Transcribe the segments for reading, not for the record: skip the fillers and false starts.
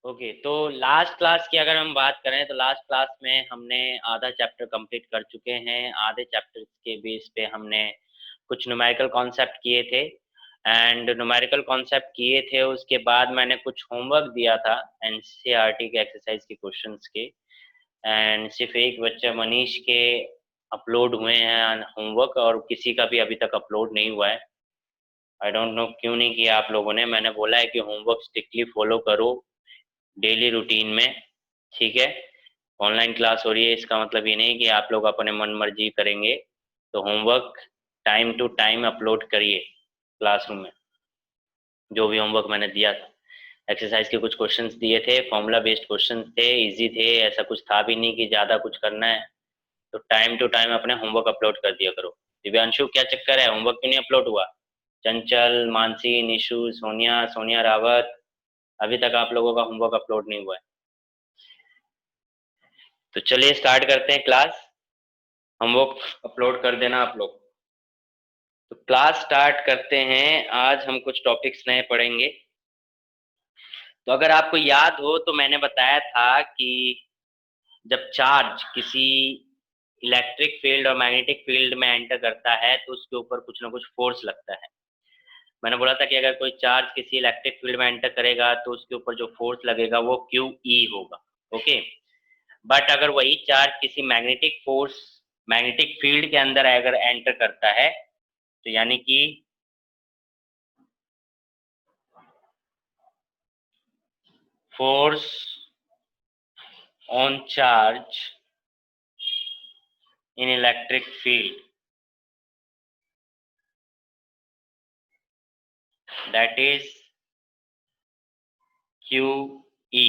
Okay, तो last class की अगर हम बात करें तो लास्ट क्लास में हमने आधा चैप्टर कंप्लीट कर चुके हैं। आधे चैप्टर के बेस पे हमने कुछ न्यूमेरिकल कॉन्सेप्ट किए थे एंड न्यूमेरिकल कॉन्सेप्ट किए थे उसके बाद मैंने कुछ होमवर्क दिया था एनसीईआरटी के एक्सरसाइज के क्वेश्चंस के। एंड सिर्फ एक बच्चा मनीष के अपलोड हुए हैं होमवर्क और किसी का भी अभी तक अपलोड नहीं हुआ है। आई डोंट नो क्यों नहीं किया आप लोगों ने। मैंने बोला है कि होमवर्क स्ट्रिक्टली फॉलो करो डेली रूटीन में, ठीक है। ऑनलाइन क्लास हो रही है इसका मतलब ये नहीं कि आप लोग अपने मन मर्जी करेंगे। तो homework time to time upload करिए क्लासरूम में। जो भी होमवर्क मैंने दिया था, एक्सरसाइज के कुछ क्वेश्चंस दिए थे, फॉर्मूला बेस्ड क्वेश्चंस थे, इजी थे, ऐसा कुछ था भी नहीं कि ज़्यादा कुछ करना है। तो टाइम टू टाइम अपने होमवर्क अपलोड कर दिया करो। दिव्यांशु क्या चक्कर है, होमवर्क क्यों नहीं अपलोड हुआ? चंचल, मानसी, निशु, सोनिया, सोनिया रावत, अभी तक आप लोगों का होमवर्क अपलोड नहीं हुआ है। तो चलिए स्टार्ट करते हैं क्लास। होमवर्क अपलोड कर देना आप लोग। तो क्लास स्टार्ट करते हैं। आज हम कुछ टॉपिक्स नए पढ़ेंगे। तो अगर आपको याद हो तो मैंने बताया था कि जब चार्ज किसी इलेक्ट्रिक फील्ड और मैग्नेटिक फील्ड में एंटर करता है तो उसके ऊपर कुछ ना कुछ फोर्स लगता है। मैंने बोला था कि अगर कोई चार्ज किसी इलेक्ट्रिक फील्ड में एंटर करेगा तो उसके ऊपर जो फोर्स लगेगा वो क्यू ई होगा। ओके, बट अगर वही चार्ज किसी मैग्नेटिक फील्ड के अंदर अगर एंटर करता है तो यानी कि force on charge in electric field, that is Q E.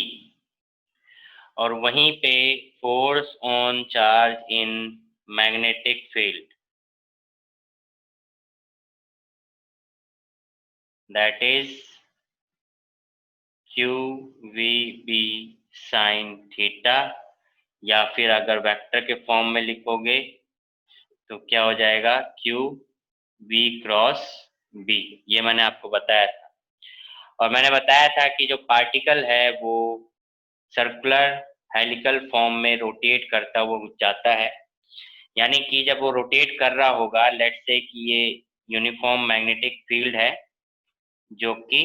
और वहीं पे force on charge in magnetic field, that is Q V B sine theta. या फिर अगर वेक्टर के फॉर्म में लिखोगे तो क्या हो जाएगा, क्यू वी क्रॉस बी। ये मैंने आपको बताया था। और मैंने बताया था कि जो पार्टिकल है वो सर्कुलर हेलिकल फॉर्म में रोटेट करता वो जाता है। यानी कि जब वो रोटेट कर रहा होगा, लेट्स से कि ये यूनिफॉर्म मैग्नेटिक फील्ड है जो कि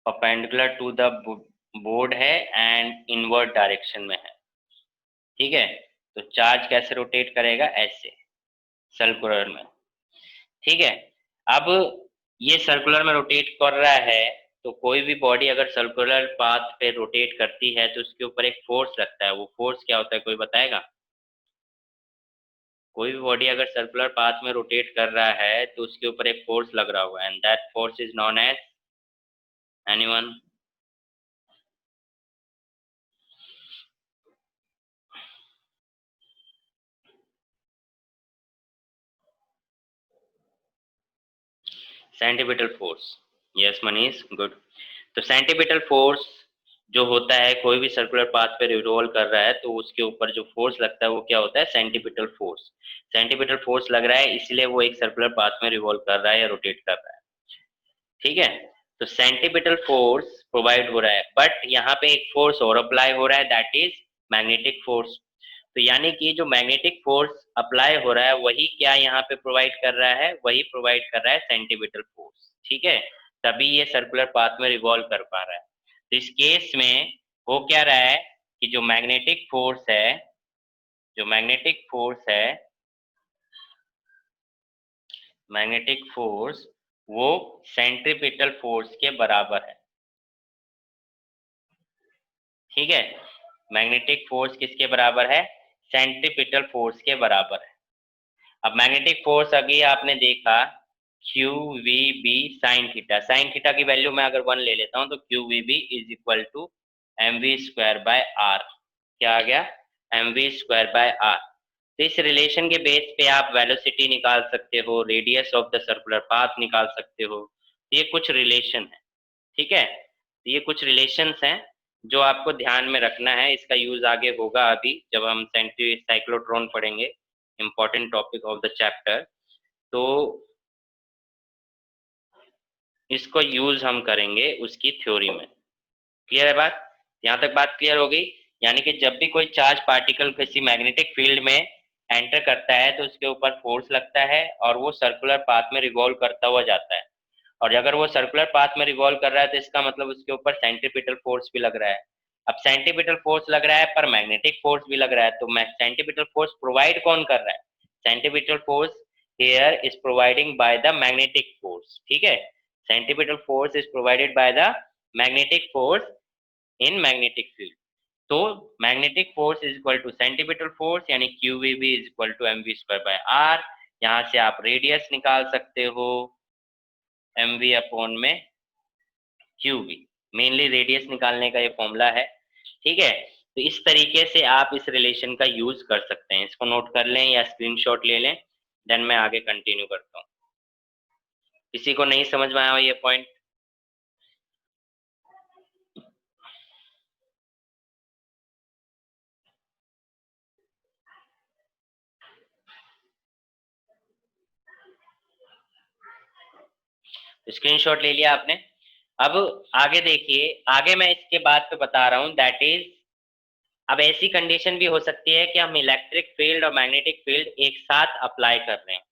परपेंडिकुलर टू द बोर्ड है एंड इनवर्ट डायरेक्शन में है, ठीक है। तो चार्ज कैसे रोटेट करेगा, ऐसे सर्कुलर में, ठीक है। अब ये सर्कुलर में रोटेट कर रहा है तो कोई भी बॉडी अगर सर्कुलर पाथ पे रोटेट करती है तो उसके ऊपर एक फोर्स लगता है। वो फोर्स क्या होता है, कोई बताएगा? कोई भी बॉडी अगर सर्कुलर पाथ में रोटेट कर रहा है तो उसके ऊपर एक फोर्स लग रहा होगा and that force is known as, anyone? Centripetal force. Yes Manish, good. तो सेंटीपिटल फोर्स जो होता है, कोई भी सर्कुलर पाथ पे रिवॉल्व कर रहा है तो उसके ऊपर जो फोर्स लगता है वो क्या होता है, सेंटीपिटल फोर्स। सेंटीपिटल फोर्स लग रहा है इसलिए वो एक सर्कुलर पाथ में रिवॉल्व कर रहा है या रोटेट कर रहा है, ठीक है। तो सेंटीपिटल फोर्स प्रोवाइड हो रहा है, बट यहाँ पे एक फोर्स और अप्लाई हो रहा है, दैट इज मैग्नेटिक फोर्स। तो यानी कि जो मैग्नेटिक फोर्स अप्लाई हो रहा है वही क्या यहाँ पे प्रोवाइड कर रहा है, वही प्रोवाइड कर रहा है सेंटीपिटल फोर्स, ठीक है। तभी ये सर्कुलर पाथ में रिवॉल्व कर पा रहा है। तो इस केस में हो क्या रहा है कि जो मैग्नेटिक फोर्स है, जो मैग्नेटिक फोर्स है, मैग्नेटिक फोर्स वो सेंट्रीपिटल फोर्स के बराबर है, ठीक है। मैग्नेटिक फोर्स किसके बराबर है, सेंट्रीपिटल फोर्स के बराबर है। अब मैग्नेटिक फोर्स अभी आपने देखा Q V B sine theta. Sine theta की वैल्यू मैं अगर 1 ले लेता हूं तो Q V B is equal to M V square by R. क्या आ गया, M V square by R. तो इस रिलेशन के बेस पे आप वेलोसिटी निकाल सकते हो, radius of the circular path निकाल सकते हो। ये कुछ रिलेशन है, ठीक है। तो ये कुछ रिलेशंस हैं जो आपको ध्यान में रखना है। इसका यूज आगे होगा अभी जब हम साइक्लोट्रॉन पढ़ेंगे, important topic of the chapter. तो इसको यूज हम करेंगे उसकी थ्योरी में, क्लियर है बात? यहाँ तक बात क्लियर हो गई। यानी कि जब भी कोई चार्ज पार्टिकल किसी मैग्नेटिक फील्ड में एंटर करता है तो उसके ऊपर फोर्स लगता है और वो सर्कुलर पाथ में रिवॉल्व करता हुआ जाता है। और अगर वो सर्कुलर पाथ में रिवॉल्व कर रहा है तो इसका मतलब उसके ऊपर सेंट्रीपिटल फोर्स भी लग रहा है। अब सेंट्रीपिटल फोर्स लग रहा है पर मैग्नेटिक फोर्स भी लग रहा है, तो सेंट्रीपिटल फोर्स प्रोवाइड कौन कर रहा है? Centripetal force here is providing by the magnetic force. ठीक है, centripetal force is provided by the magnetic force in magnetic field. तो magnetic force is equal to centripetal force यानी QVB is equal to mv square by r। यहाँ से आप radius निकाल सकते हो mv अपॉन में QV। मेनली रेडियस निकालने का ये फॉर्मूला है। ठीक है, तो इस तरीके से आप इस रिलेशन का यूज कर सकते हैं। इसको नोट कर लें या स्क्रीनशॉट ले लें, देन मैं आगे कंटिन्यू करता हूँ। किसी को नहीं समझ में आया ये पॉइंट? स्क्रीनशॉट ले लिया आपने? अब आगे देखिए, आगे मैं इसके बाद पे बता रहा हूं, दैट इज अब ऐसी कंडीशन भी हो सकती है कि हम इलेक्ट्रिक फील्ड और मैग्नेटिक फील्ड एक साथ अप्लाई कर रहे हैं।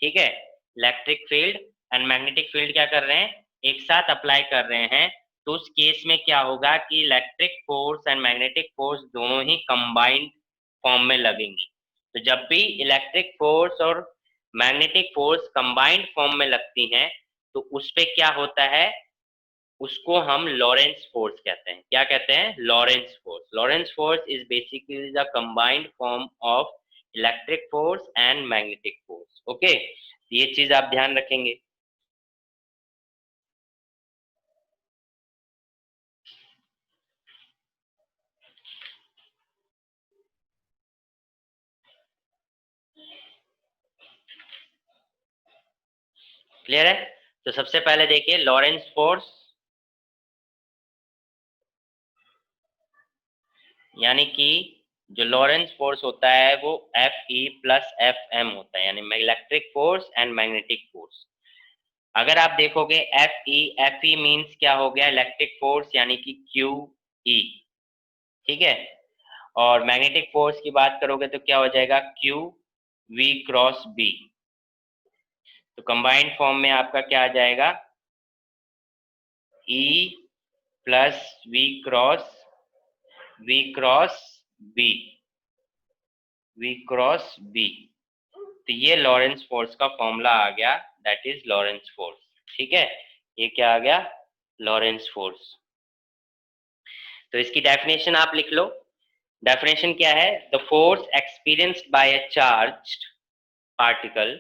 ठीक है, electric field and magnetic field क्या कर रहे हैं? एक साथ अप्लाई कर रहे हैं। तो उस केस में क्या होगा कि electric force and magnetic force दोनों ही कंबाइंड फॉर्म में लगेंगी। तो जब भी इलेक्ट्रिक फोर्स और मैग्नेटिक फोर्स कंबाइंड फॉर्म में लगती हैं तो उस पे क्या होता है? उसको हम लॉरेंस फोर्स कहते हैं। क्या कहते हैं? Lawrence force. Lawrence force is basically the combined form of electric force and magnetic force. Okay, ये चीज आप ध्यान रखेंगे। क्लियर है? तो सबसे पहले देखिए लॉरेंस फोर्स यानी कि जो लॉरेंस फोर्स होता है वो Fe प्लस Fm होता है, यानी electric force and magnetic force. अगर आप देखोगे Fe मींस क्या हो गया? इलेक्ट्रिक फोर्स यानी कि QE। ठीक है, और मैग्नेटिक फोर्स की बात करोगे तो क्या हो जाएगा? QV cross B। तो कंबाइंड फॉर्म में आपका क्या आ जाएगा? E plus V cross B, V cross B। तो ये लॉरेंस फोर्स का फॉर्मूला आ गया, दैट इज लॉरेंस फोर्स। ठीक है, ये क्या आ गया? Lawrence force. तो इसकी डेफिनेशन आप लिख लो। डेफिनेशन क्या है? The force experienced bye a charged particle,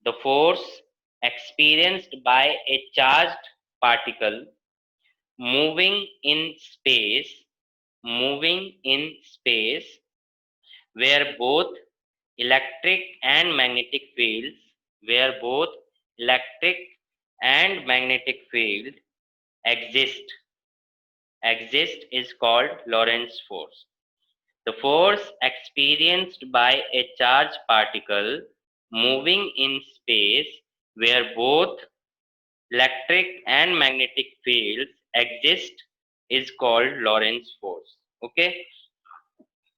the force experienced by a charged particle moving in space, moving in space, where both electric and magnetic fields, where both electric and magnetic field exist is called Lorentz force. The force experienced by a charged particle moving in space where both electric and magnetic fields exist is called Lorentz force. Okay,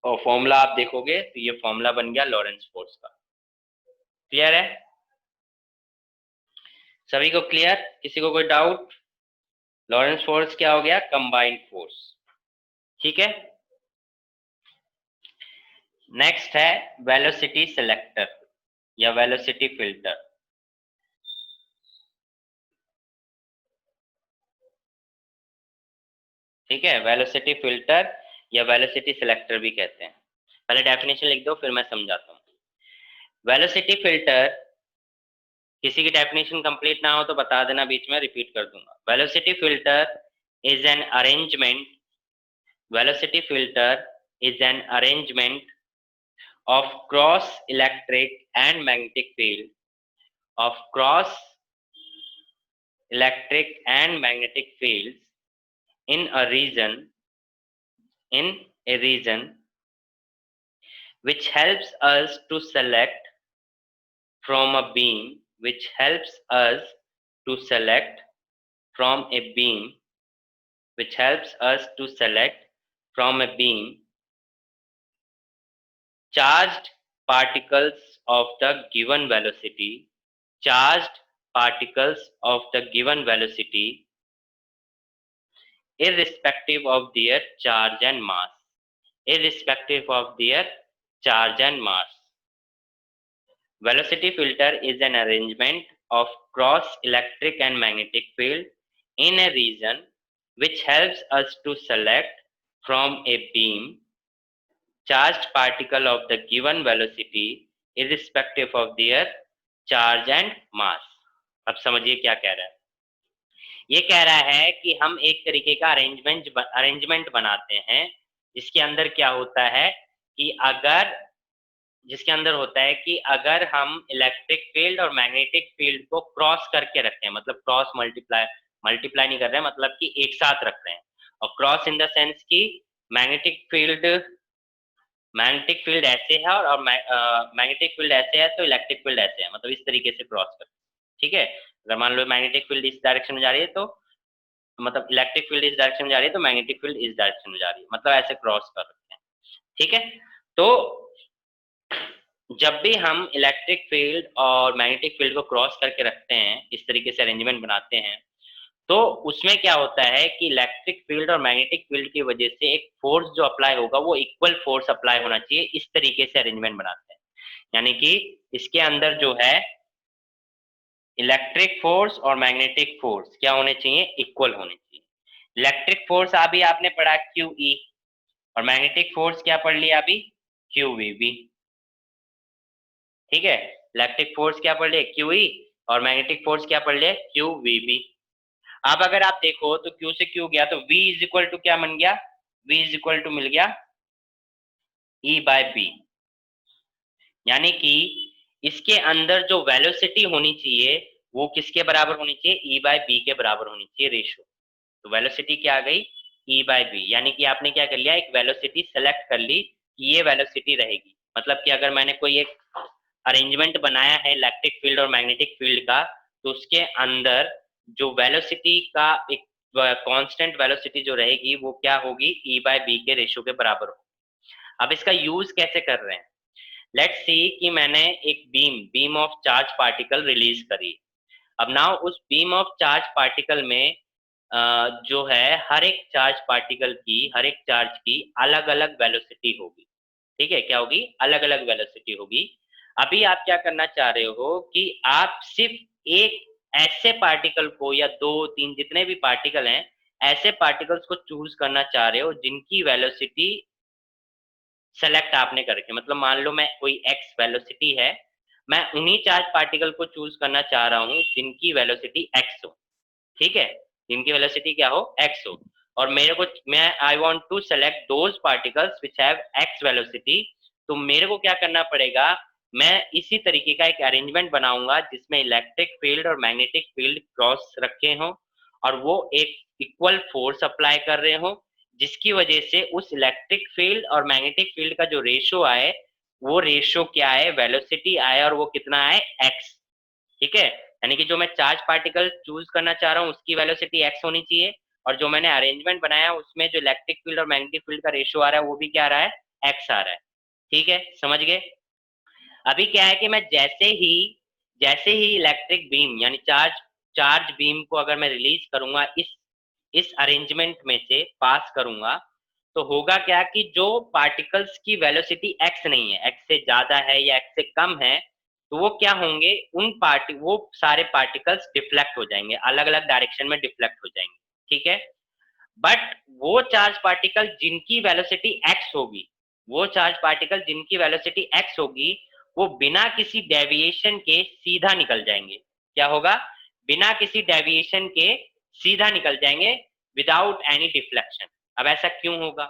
और formula आप देखोगे तो ये formula बन गया Lawrence force का। Clear है? सभी को क्लियर? किसी को कोई डाउट? लॉरेंस फोर्स क्या हो गया? Combined force. ठीक है, नेक्स्ट है वेलोसिटी सिलेक्टर या वेलोसिटी फिल्टर। ठीक है, वेलोसिटी फिल्टर या वेलोसिटी सिलेक्टर भी कहते हैं। पहले डेफिनेशन लिख दो फिर मैं समझाता हूँ। वेलोसिटी फिल्टर, किसी की डेफिनेशन कंप्लीट ना हो तो बता देना, बीच में रिपीट कर दूंगा। Velocity filter is an arrangement, velocity filter is an arrangement of cross electric and magnetic field, of cross electric and magnetic fields in a region, in a region which helps us to select from a beam, which helps us to select from a beam which helps us to select from a beam charged particles of the given velocity, charged particles of the given velocity irrespective of their charge and mass, irrespective of their charge and mass. Velocity filter is an arrangement of cross electric and magnetic field in a region which helps us to select from a beam charged particle of the given velocity irrespective of their charge and mass. अब समझिए क्या कह रहा है। ये कह रहा है कि हम एक तरीके का अरेंजमेंट बनाते हैं जिसके अंदर क्या होता है कि अगर हम इलेक्ट्रिक फील्ड और मैग्नेटिक फील्ड को क्रॉस करके रखते हैं, मतलब क्रॉस मल्टीप्लाई नहीं कर रहे हैं, मतलब कि एक साथ रख रहे हैं, और क्रॉस इन द सेंस कि मैग्नेटिक फील्ड ऐसे है और मैग्नेटिक फील्ड ऐसे है तो इलेक्ट्रिक फील्ड ऐसे है, मतलब इस तरीके से क्रॉस करते हैं। ठीक है, अगर मान लो मैग्नेटिक फील्ड इस डायरेक्शन में जा रही है तो मतलब इलेक्ट्रिक फील्ड इस डायरेक्शन में जा रही है तो मैग्नेटिक फील्ड इस डायरेक्शन में जा रही है, मतलब ऐसे क्रॉस कर रखते हैं। ठीक है, तो जब भी हम इलेक्ट्रिक फील्ड और मैग्नेटिक फील्ड को क्रॉस करके रखते हैं, इस तरीके से अरेंजमेंट बनाते हैं, तो उसमें क्या होता है कि इलेक्ट्रिक फील्ड और मैग्नेटिक फील्ड की वजह से एक फोर्स जो अप्लाई होगा वो इक्वल फोर्स अप्लाई होना चाहिए, इस तरीके से अरेंजमेंट बनाते हैं। यानी कि इसके अंदर जो है इलेक्ट्रिक फोर्स और मैग्नेटिक फोर्स क्या होने चाहिए, इक्वल होने चाहिए। इलेक्ट्रिक फोर्स अभी आपने पढ़ा QE और मैग्नेटिक फोर्स क्या पढ़ लिया अभी, QVB। ठीक है, इलेक्ट्रिक फोर्स क्या पढ़ लिया, QE, और मैग्नेटिक फोर्स क्या पढ़ लिया, QVB। अब अगर आप देखो तो Q से Q गया तो V इज इक्वल टू क्या बन गया, V इज इक्वल टू मिल गया E/B। यानी कि इसके अंदर जो वेलोसिटी होनी चाहिए वो किसके बराबर होनी चाहिए, E/B के बराबर होनी चाहिए रेशो। तो वेलोसिटी क्या आ गई, E/B। यानी कि आपने क्या कर लिया, एक वेलोसिटी सेलेक्ट कर ली कि ये वेलोसिटी रहेगी। मतलब कि अगर मैंने कोई एक अरेंजमेंट बनाया है इलेक्ट्रिक फील्ड और मैग्नेटिक फील्ड का, तो उसके अंदर जो वेलोसिटी का एक कांस्टेंट वेलोसिटी जो रहेगी वो क्या होगी, E/B के रेशो के बराबर होगी। अब इसका यूज कैसे कर रहे हैं, लेट्स सी कि मैंने एक beam of charge particle release करी। अब नाउ उस बीम ऑफ चार्ज पार्टिकल में जो है हर एक चार्ज की अलग अलग वेलोसिटी होगी। ठीक है, क्या होगी, अलग अलग वेलोसिटी होगी। अभी आप क्या करना चाह रहे हो कि आप सिर्फ एक ऐसे पार्टिकल को या 2-3 जितने भी पार्टिकल हैं ऐसे पार्टिकल्स को चूज करना चाह रहे हो जिनकी वेलोसिटी सेलेक्ट आपने कर रखी है। मतलब मान लो मैं कोई x वेलोसिटी है, मैं उन्हीं चार्ज पार्टिकल को चूज करना चाह रहा हूँ जिनकी वेलोसिटी x हो। ठीक है, जिनकी वेलोसिटी क्या हो, x हो, और I want to select those particles which have x velocity. तो मेरे को क्या करना पड़ेगा, मैं इसी तरीके का एक अरेंजमेंट बनाऊंगा जिसमें इलेक्ट्रिक फील्ड और मैग्नेटिक फील्ड क्रॉस रखे हों और वो एक इक्वल फोर्स अप्लाई कर रहे हो, जिसकी वजह से उस इलेक्ट्रिक फील्ड और मैग्नेटिक फील्ड का जो रेशो आए वो रेशो क्या है, वेलोसिटी आए, और वो कितना आए, x। ठीक है, यानी कि जो मैं चार्ज पार्टिकल चूज करना चाह रहा हूँ उसकी वेलोसिटी x होनी चाहिए, और जो मैंने अरेंजमेंट बनाया उसमें जो इलेक्ट्रिक फील्ड और मैग्नेटिक फील्ड का रेशो आ रहा है वो भी क्या आ रहा है, x आ रहा है। ठीक है, समझ गए। अभी क्या है कि मैं जैसे ही इलेक्ट्रिक बीम यानी चार्ज बीम को अगर मैं रिलीज करूंगा इस अरेंजमेंट में से पास करूंगा, तो होगा क्या कि जो पार्टिकल्स की वेलोसिटी x नहीं है, x से ज्यादा है या x से कम है, तो वो क्या होंगे, वो सारे पार्टिकल्स डिफ्लेक्ट हो जाएंगे, अलग अलग डायरेक्शन में डिफ्लेक्ट हो जाएंगे। ठीक है, बट वो चार्ज पार्टिकल जिनकी वेलोसिटी x होगी, वो बिना किसी डेविएशन के सीधा निकल जाएंगे। क्या होगा, बिना किसी डेविएशन के सीधा निकल जाएंगे, विदाउट एनी डिफ्लेक्शन। अब ऐसा क्यों होगा,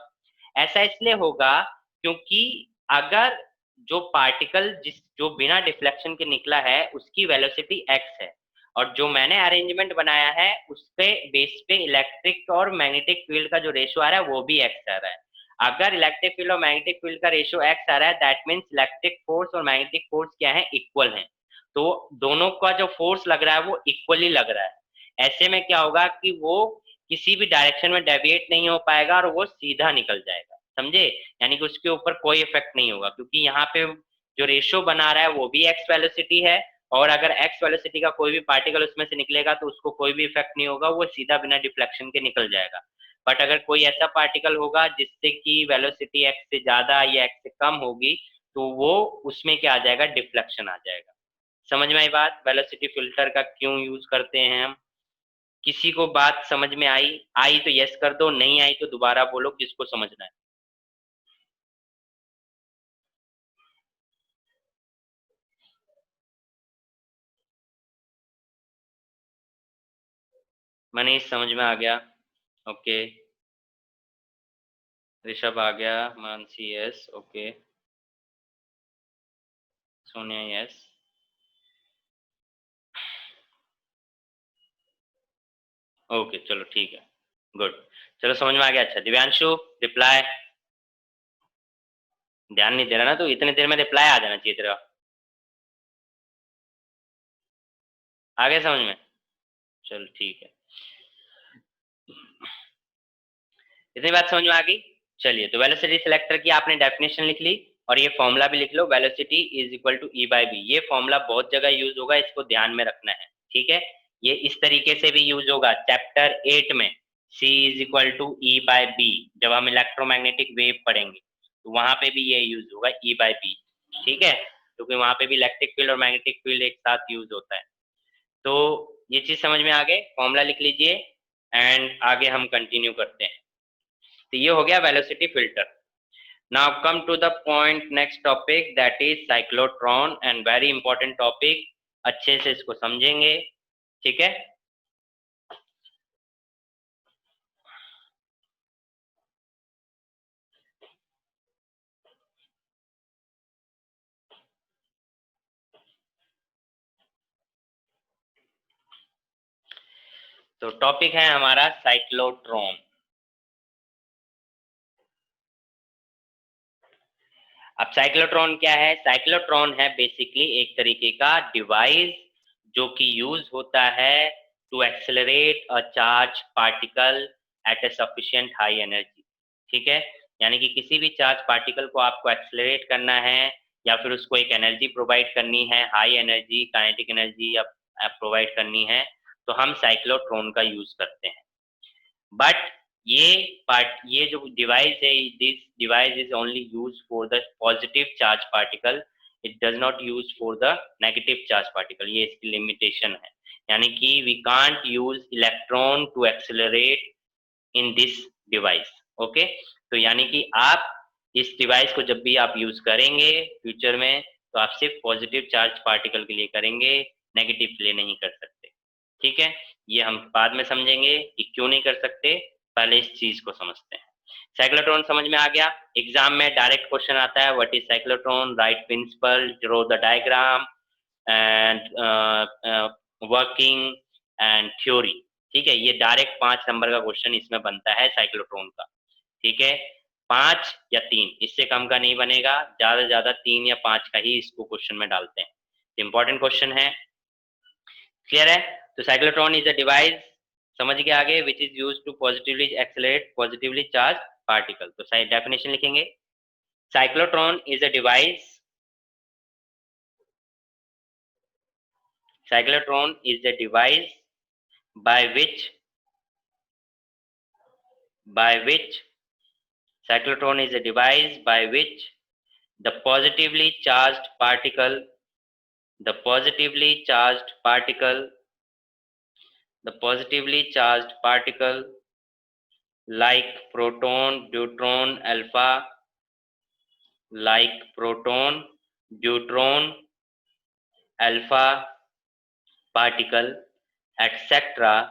ऐसा इसलिए होगा क्योंकि अगर जो पार्टिकल जो बिना डिफ्लेक्शन के निकला है उसकी वेलोसिटी x है, और जो मैंने अरेंजमेंट बनाया है उसके बेस पे इलेक्ट्रिक और मैग्नेटिक फील्ड का जो रेशो आ रहा है वो भी x आ रहा है। अगर इलेक्ट्रिक फील्ड और मैग्नेटिक फील्ड का रेशो x आ रहा है, दैट मीन्स इलेक्ट्रिक फोर्स और मैग्नेटिक फोर्स क्या है, इक्वल है। तो दोनों का जो फोर्स लग रहा है वो इक्वली लग रहा है। ऐसे में क्या होगा कि वो किसी भी डायरेक्शन में डेविएट नहीं हो पाएगा और वो सीधा निकल जाएगा, समझे? यानी कि उसके ऊपर कोई इफेक्ट नहीं होगा, क्योंकि यहाँ पे जो रेशियो बना रहा है वो भी एक्स वेलोसिटी है, और अगर एक्स वेलोसिटी का कोई भी पार्टिकल उसमें से निकलेगा तो उसको कोई भी इफेक्ट नहीं होगा, वो सीधा बिना डिफ्लेक्शन के निकल जाएगा। बट अगर कोई ऐसा पार्टिकल होगा जिससे कि वेलोसिटी एक्स से ज्यादा या एक्स से कम होगी, तो वो उसमें क्या आ जाएगा, डिफ्लेक्शन आ जाएगा। समझ में आई बात? वेलोसिटी फिल्टर का क्यों यूज करते हैं हम? किसी को बात समझ में आई? आई तो यस कर दो, नहीं आई तो दोबारा बोलो किसको समझना है। मनीष समझ में आ गया? ओके। ऋषभ आ गया, Mansi yes, okay. Sonia yes. Okay चलो ठीक है, गुड। चलो समझ में आ गया। अच्छा दिव्यांशु, रिप्लाई। ध्यान नहीं दे रहा ना तू, इतने देर में रिप्लाई आ जाना चाहिए तेरा। आ गया समझ में? चल ठीक है, इतनी बात समझ में आ गई। चलिए, तो वेलोसिटी सिलेक्टर की आपने डेफिनेशन लिख ली, और ये फॉर्मूला भी लिख लो, velocity is equal to E by B. ये फॉर्मूला बहुत जगह यूज होगा, इसको ध्यान में रखना है, ठीक है? ये इस तरीके से भी यूज होगा चैप्टर 8 में, C is equal to E by B, जब हम इलेक्ट्रोमैग्नेटिक वेव पढ़ेंगे तो वहां पे भी ये यूज होगा, ई बाई बी, ठीक है? क्योंकि वहां पे भी इलेक्ट्रिक फील्ड और मैग्नेटिक फील्ड एक साथ यूज होता है। तो ये चीज समझ में आ गए, फॉर्मूला लिख लीजिए, एंड आगे हम कंटिन्यू करते हैं। तो ये हो गया velocity filter. Now come to the point, next topic that is cyclotron, and very important topic, अच्छे से इसको समझेंगे, ठीक है? तो टॉपिक है हमारा साइक्लोट्रॉन। अब साइक्लोट्रॉन क्या है? साइक्लोट्रॉन है बेसिकली एक तरीके का डिवाइस जो कि यूज होता है to accelerate a charge particle at a sufficient high energy, ठीक है? यानी कि किसी भी चार्ज पार्टिकल को आपको एक्सेलरेट करना है, या फिर उसको एक एनर्जी प्रोवाइड करनी है, हाई एनर्जी काइनेटिक एनर्जी या प्रोवाइड करनी है, तो हम साइक्लोट्रॉन का यूज करते हैं। बट ये जो डिवाइस है, this device is only use for the positive charge particle, it does not use for the negative charge particle, ये इसकी लिमिटेशन है। यानी कि we can't use electron to accelerate in this device, okay? तो यानी कि आप इस डिवाइस को जब भी आप यूज करेंगे फ्यूचर में, तो आप सिर्फ पॉजिटिव चार्ज पार्टिकल के लिए करेंगे, नेगेटिव के लिए नहीं कर सकते, ठीक है? ये हम बाद में समझेंगे कि क्यों नहीं कर सकते, पहले इस चीज को समझते हैं। साइक्लोट्रॉन समझ में आ गया? एग्जाम में डायरेक्ट क्वेश्चन आता है, what is cyclotron, write principle, draw the diagram, and working and theory, ठीक है? ये डायरेक्ट 5 नंबर का क्वेश्चन इसमें बनता है साइक्लोट्रॉन का, ठीक है? 5 या 3, इससे कम का नहीं बनेगा, ज्यादा से ज्यादा 3 या 5 का ही इसको क्वेश्चन में डालते हैं। इंपॉर्टेंट क्वेश्चन है, क्लियर है? तो साइक्लोट्रॉन इज अ डिवाइस, समझ के आगे, which is use to positively accelerate positively charge particle. तो सही डेफिनेशन लिखेंगे, cyclotron is a device, cyclotron is a device by which cyclotron is a device by which the positively charged particle the positively charged particle the positively charged particle like proton, deuteron, alpha, like proton, deuteron, alpha particle, etc.,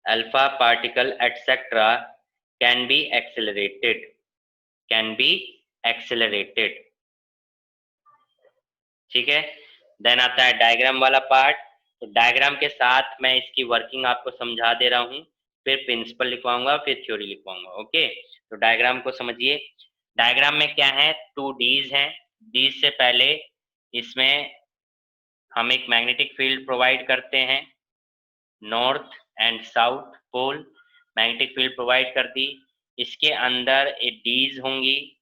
alpha particle, etc., can be accelerated, can be accelerated, ठीक है? Then आता है diagram वाला part. तो diagram के साथ मैं इसकी वर्किंग आपको समझा दे रहा हूँ, फिर प्रिंसिपल लिखवाऊंगा, फिर थ्योरी लिखवाऊंगा, ओके? तो डायग्राम को समझिए। डायग्राम में क्या है, 2 डीज हैं। डीज से पहले इसमें हम एक मैग्नेटिक फील्ड प्रोवाइड करते हैं, north and south pole, magnetic field provide कर दी, इसके अंदर डीज होंगी,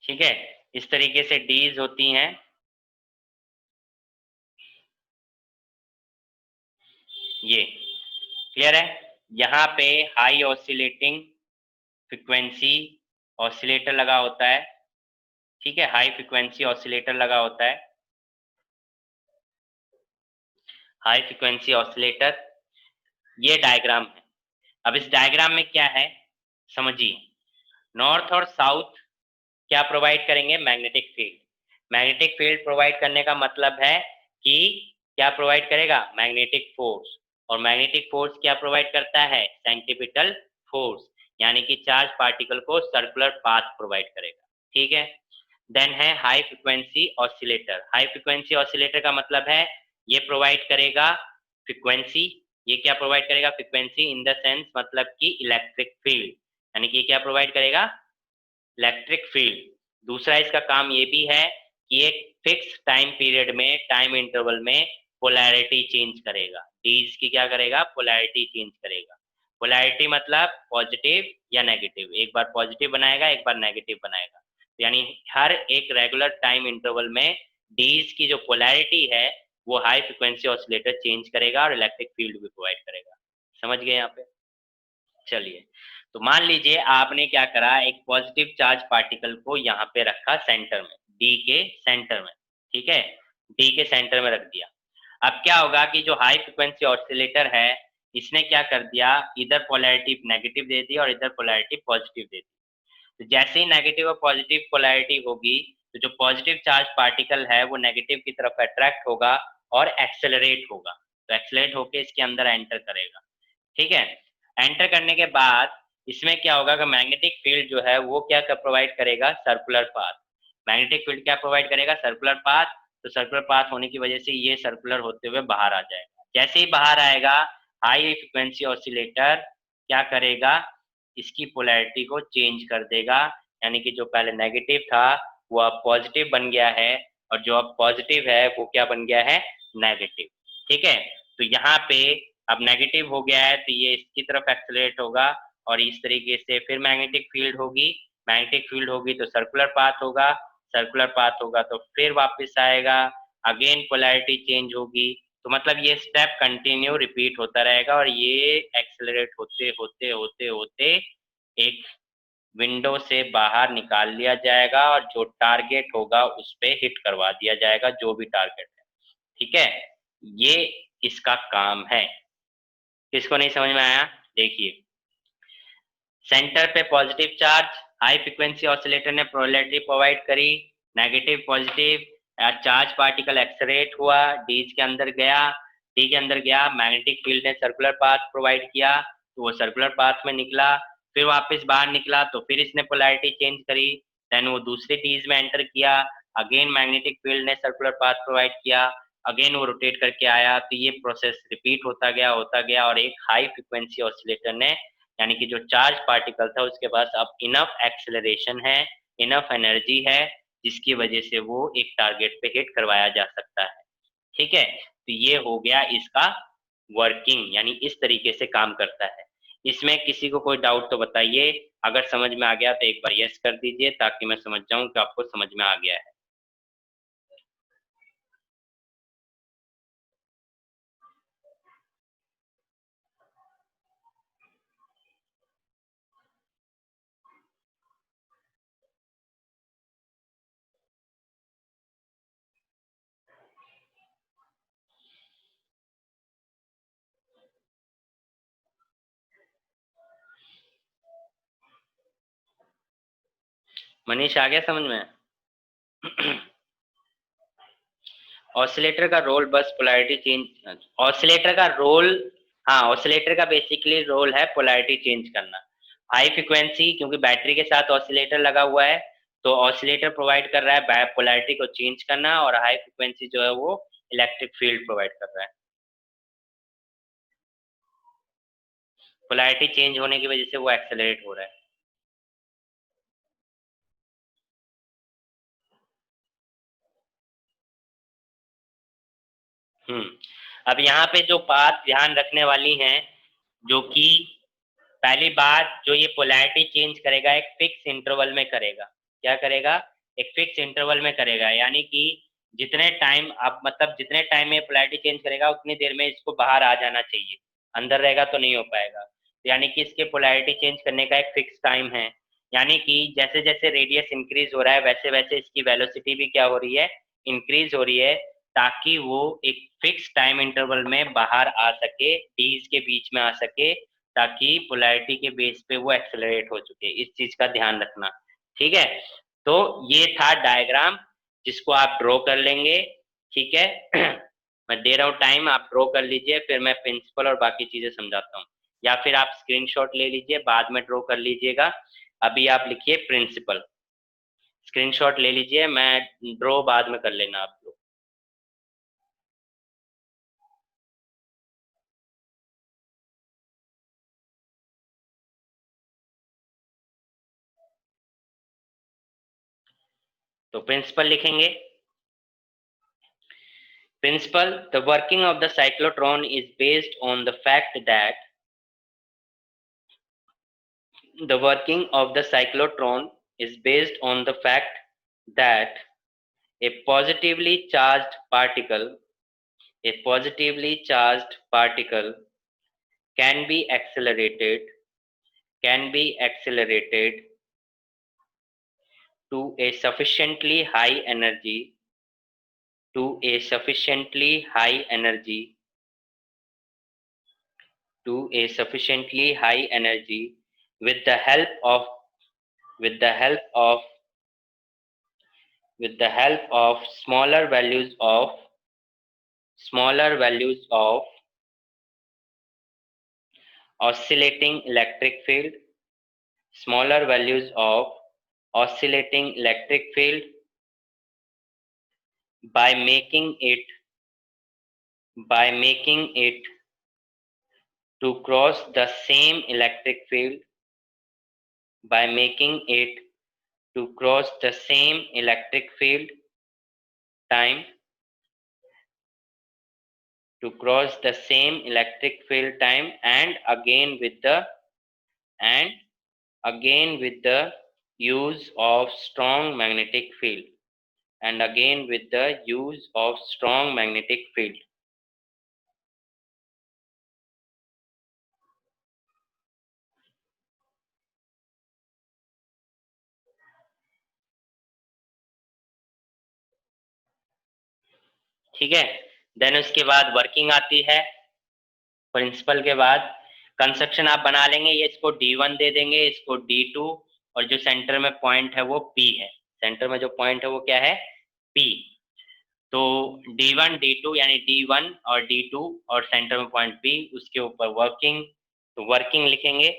ठीक है, इस तरीके से डीज होती हैं। ये क्लियर है। यहाँ पे हाई ऑसिलेटिंग फ्रिक्वेंसी ऑसिलेटर लगा होता है, ठीक है, हाई फ्रिक्वेंसी ऑसिलेटर लगा होता है, हाई फ्रिक्वेंसी ऑसिलेटर। ये डायग्राम है। अब इस डायग्राम में क्या है समझिए, नॉर्थ और साउथ क्या प्रोवाइड करेंगे, magnetic field. Magnetic field provide करने का मतलब है कि क्या प्रोवाइड करेगा, मैग्नेटिक फोर्स। और मैग्नेटिक फोर्स क्या प्रोवाइड करता है, सेंट्रीपिटल फोर्स, यानी कि चार्ज पार्टिकल को सर्कुलर पाथ प्रोवाइड करेगा, ठीक है। देन है high frequency oscillator. High frequency oscillator का मतलब है ये प्रोवाइड करेगा फ्रिक्वेंसी। ये क्या प्रोवाइड करेगा, फ्रिक्वेंसी इन द सेंस मतलब कि इलेक्ट्रिक फील्ड, यानी कि क्या प्रोवाइड करेगा, इलेक्ट्रिक फील्ड। दूसरा इसका काम ये भी है कि एक फिक्स टाइम पीरियड में, टाइम इंटरवल में पोलैरिटी चेंज करेगा। डीज की क्या करेगा, पोलैरिटी चेंज करेगा। पोलैरिटी मतलब पॉजिटिव या नेगेटिव, एक बार पॉजिटिव बनाएगा एक बार नेगेटिव बनाएगा, यानी हर एक रेगुलर टाइम इंटरवल में डीज की जो पोलैरिटी है वो हाई फ्रिक्वेंसी ऑसिलेटर चेंज करेगा और इलेक्ट्रिक फील्ड भी प्रोवाइड करेगा। समझ गए यहाँ पे। चलिए, तो मान लीजिए आपने क्या करा, एक पॉजिटिव चार्ज पार्टिकल को यहाँ पे रखा सेंटर में, डी के सेंटर में, ठीक है, डी के सेंटर में रख दिया। अब क्या होगा कि जो हाई फ्रिक्वेंसी ऑसिलेटर है इसने क्या कर दिया, इधर पोलैरिटी नेगेटिव दे दी और इधर पोलैरिटी पॉजिटिव दे दी। तो जैसे ही नेगेटिव और पॉजिटिव पोलैरिटी होगी तो जो पॉजिटिव चार्ज पार्टिकल है वो नेगेटिव की तरफ अट्रैक्ट होगा और एक्सेलरेट होगा। तो एक्सेलरेट होके इसके अंदर एंटर करेगा, ठीक है। एंटर करने के बाद इसमें क्या होगा कि मैग्नेटिक फील्ड जो है वो क्या प्रोवाइड करेगा, सर्कुलर पाथ। मैग्नेटिक फील्ड क्या प्रोवाइड करेगा, सर्कुलर पाथ। तो सर्कुलर पाथ होने की वजह से ये सर्कुलर होते हुए बाहर आ जाएगा। जैसे ही बाहर आएगा हाई फ्रिक्वेंसी ऑसिलेटर क्या करेगा, इसकी पोलैरिटी को चेंज कर देगा, यानी कि जो पहले नेगेटिव था वो अब पॉजिटिव बन गया है और जो अब पॉजिटिव है वो क्या बन गया है, नेगेटिव, ठीक है। तो यहाँ पे अब नेगेटिव हो गया है तो ये इसकी तरफ एक्सेलरेट होगा और इस तरीके से फिर मैग्नेटिक फील्ड होगी। मैग्नेटिक फील्ड होगी तो सर्कुलर पाथ होगा, सर्कुलर पाथ होगा तो फिर वापस आएगा, अगेन पोलैरिटी चेंज होगी। तो मतलब ये स्टेप कंटिन्यू रिपीट होता रहेगा और ये एक्सेलरेट होते होते होते होते एक विंडो से बाहर निकाल लिया जाएगा और जो टारगेट होगा उस पे हिट करवा दिया जाएगा, जो भी टारगेट है, ठीक है। ये इसका काम है। किसको नहीं समझ में आया, देखिए, सेंटर पे positive charge, high frequency oscillator ने पोलैरिटी प्रोवाइड करी, negative positive, charge particle exact हुआ, डीज के अंदर गया, डी के अंदर गया, मैग्नेटिक फील्ड ने सर्कुलर पाथ प्रोवाइड किया तो वो सर्कुलर पाथ में निकला, फिर वापस बाहर निकला तो फिर इसने पोलैरिटी चेंज करी, देन वो दूसरे डीज में एंटर किया, अगेन मैग्नेटिक फील्ड ने सर्कुलर पाथ प्रोवाइड किया, अगेन वो रोटेट करके आया, तो ये प्रोसेस रिपीट होता गया और एक हाई फ्रिक्वेंसी ऑसिलेटर ने, यानी कि जो चार्ज पार्टिकल था उसके पास अब इनफ एक्सेलरेशन है, इनफ एनर्जी है, जिसकी वजह से वो एक टारगेट पे हिट करवाया जा सकता है, ठीक है। तो ये हो गया इसका वर्किंग, यानी इस तरीके से काम करता है। इसमें किसी को कोई डाउट तो बताइए, अगर समझ में आ गया तो एक बार यस कर दीजिए ताकि मैं समझ जाऊं कि आपको समझ में आ गया है। मनीष आ गया समझ में। ऑसिलेटर का रोल बस पोलैरिटी चेंज, ऑसिलेटर का रोल, हाँ ऑसिलेटर का बेसिकली रोल है पोलैरिटी चेंज करना। हाई फ्रिक्वेंसी क्योंकि बैटरी के साथ ऑसिलेटर लगा हुआ है तो ऑसिलेटर प्रोवाइड कर रहा है पोलैरिटी को चेंज करना, और हाई फ्रिक्वेंसी जो है वो इलेक्ट्रिक फील्ड प्रोवाइड कर रहा है। पोलैरिटी चेंज होने की वजह से वो एक्सेलरेट हो रहा है। अब यहाँ पे जो बात ध्यान रखने वाली है, जो कि पहली बात, जो ये पोलैरिटी चेंज करेगा एक फिक्स इंटरवल में करेगा। क्या करेगा? एक फिक्स इंटरवल में करेगा, यानी कि जितने टाइम आप मतलब जितने टाइम में पोलैरिटी चेंज करेगा उतनी देर में इसको बाहर आ जाना चाहिए, अंदर रहेगा तो नहीं हो पाएगा। तो यानी कि इसके पोलैरिटी चेंज करने का एक फिक्स टाइम है, यानी कि जैसे जैसे रेडियस इंक्रीज हो रहा है वैसे वैसे इसकी वेलोसिटी भी क्या हो रही है? इंक्रीज हो रही है, ताकि वो एक फिक्स टाइम इंटरवल में बाहर आ सके, डीज के बीच में आ सके, ताकि पोलैरिटी के बेस पे वो एक्सेलरेट हो चुके। इस चीज का ध्यान रखना, ठीक है? तो ये था डायग्राम, जिसको आप ड्रॉ कर लेंगे, ठीक है? मैं दे रहा हूँ टाइम, आप ड्रॉ कर लीजिए, फिर मैं प्रिंसिपल और बाकी चीजें समझाता हूँ, या फिर आप स्क्रीनशॉट ले लीजिए, बाद में ड्रॉ कर लीजिएगा। अभी आप लिखिए प्रिंसिपल, स्क्रीनशॉट ले लीजिए, मैं ड्रॉ बाद में कर लेना आप लोग। तो प्रिंसिपल लिखेंगे। Principle: the working of the cyclotron is based on the fact that the working of the cyclotron is based on the fact that a positively charged particle a positively charged particle can be accelerated can be accelerated to a sufficiently high energy to a sufficiently high energy to a sufficiently high energy with the help of with the help of with the help of smaller values of oscillating electric field smaller values of oscillating electric field by making it by making it to cross the same electric field by making it to cross the same electric field time to cross the same electric field time and again with the use of strong magnetic field and again with the use of strong magnetic field. ठीक है? Then उसके बाद working आती है। Principal के बाद construction आप बना लेंगे, ये इसको D1 दे देंगे, इसको D2, और जो सेंटर में पॉइंट है वो P है। सेंटर में जो पॉइंट है वो क्या है? P। तो D1 D2 यानी D1 और D2 और सेंटर में पॉइंट P, उसके ऊपर वर्किंग। तो वर्किंग लिखेंगे,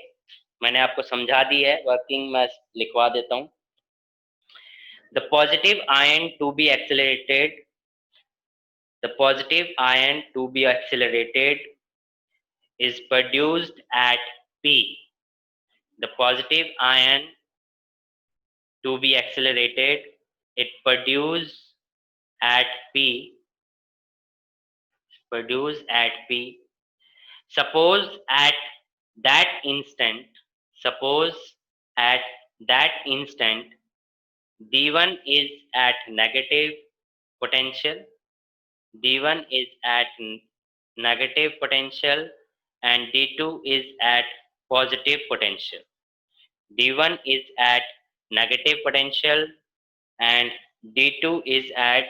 मैंने आपको समझा दी है, वर्किंग मैं लिखवा देता हूँ। The positive ion to be accelerated the positive ion to be accelerated is produced at P. The positive ion to be accelerated, it at P, produce at P. Suppose at that instant, suppose at that instant, D1 is at negative potential, D1 is at negative potential and D2 is at positive potential. D1 is at negative potential and D2 is at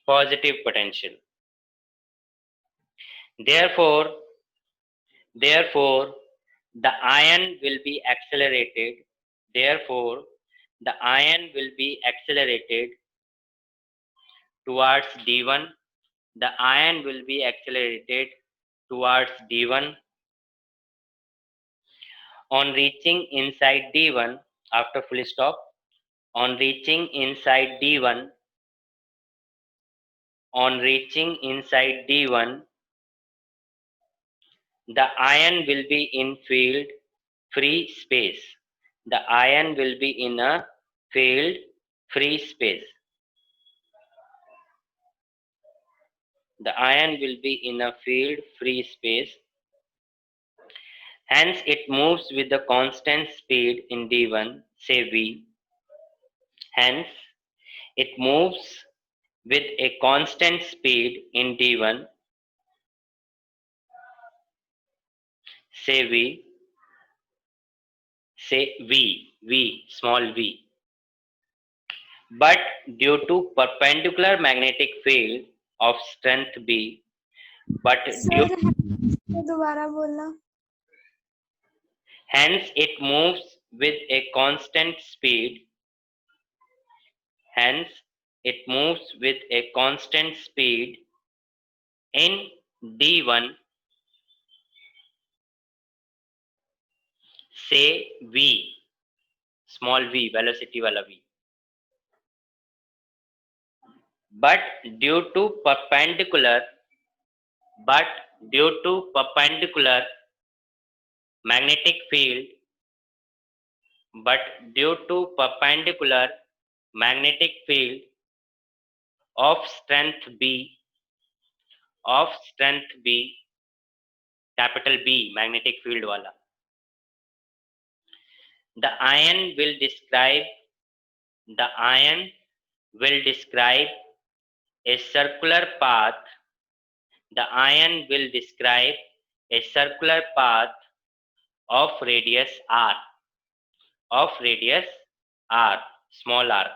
positive potential. Therefore, the ion will be accelerated. Therefore, the ion will be accelerated towards D1. The ion will be accelerated towards D1. On reaching inside D1, after full stop, on reaching inside D1, on reaching inside D1, The ion will be in field free space. The ion will be in a field free space. The ion will be in a field free space. Hence, it moves with the constant speed in d1, say v. Hence, it moves with a constant speed in d1, say v, small v. But due to perpendicular magnetic field of strength b, but due, दोबारा बोलना. hence it moves with a constant speed. Hence, it moves with a constant speed in d1, say v, small v, velocity wala v. But due to perpendicular magnetic field, but due to perpendicular magnetic field of strength b, capital B, magnetic field wala, the ion will describe a circular path. The ion will describe a circular path of radius r, small r,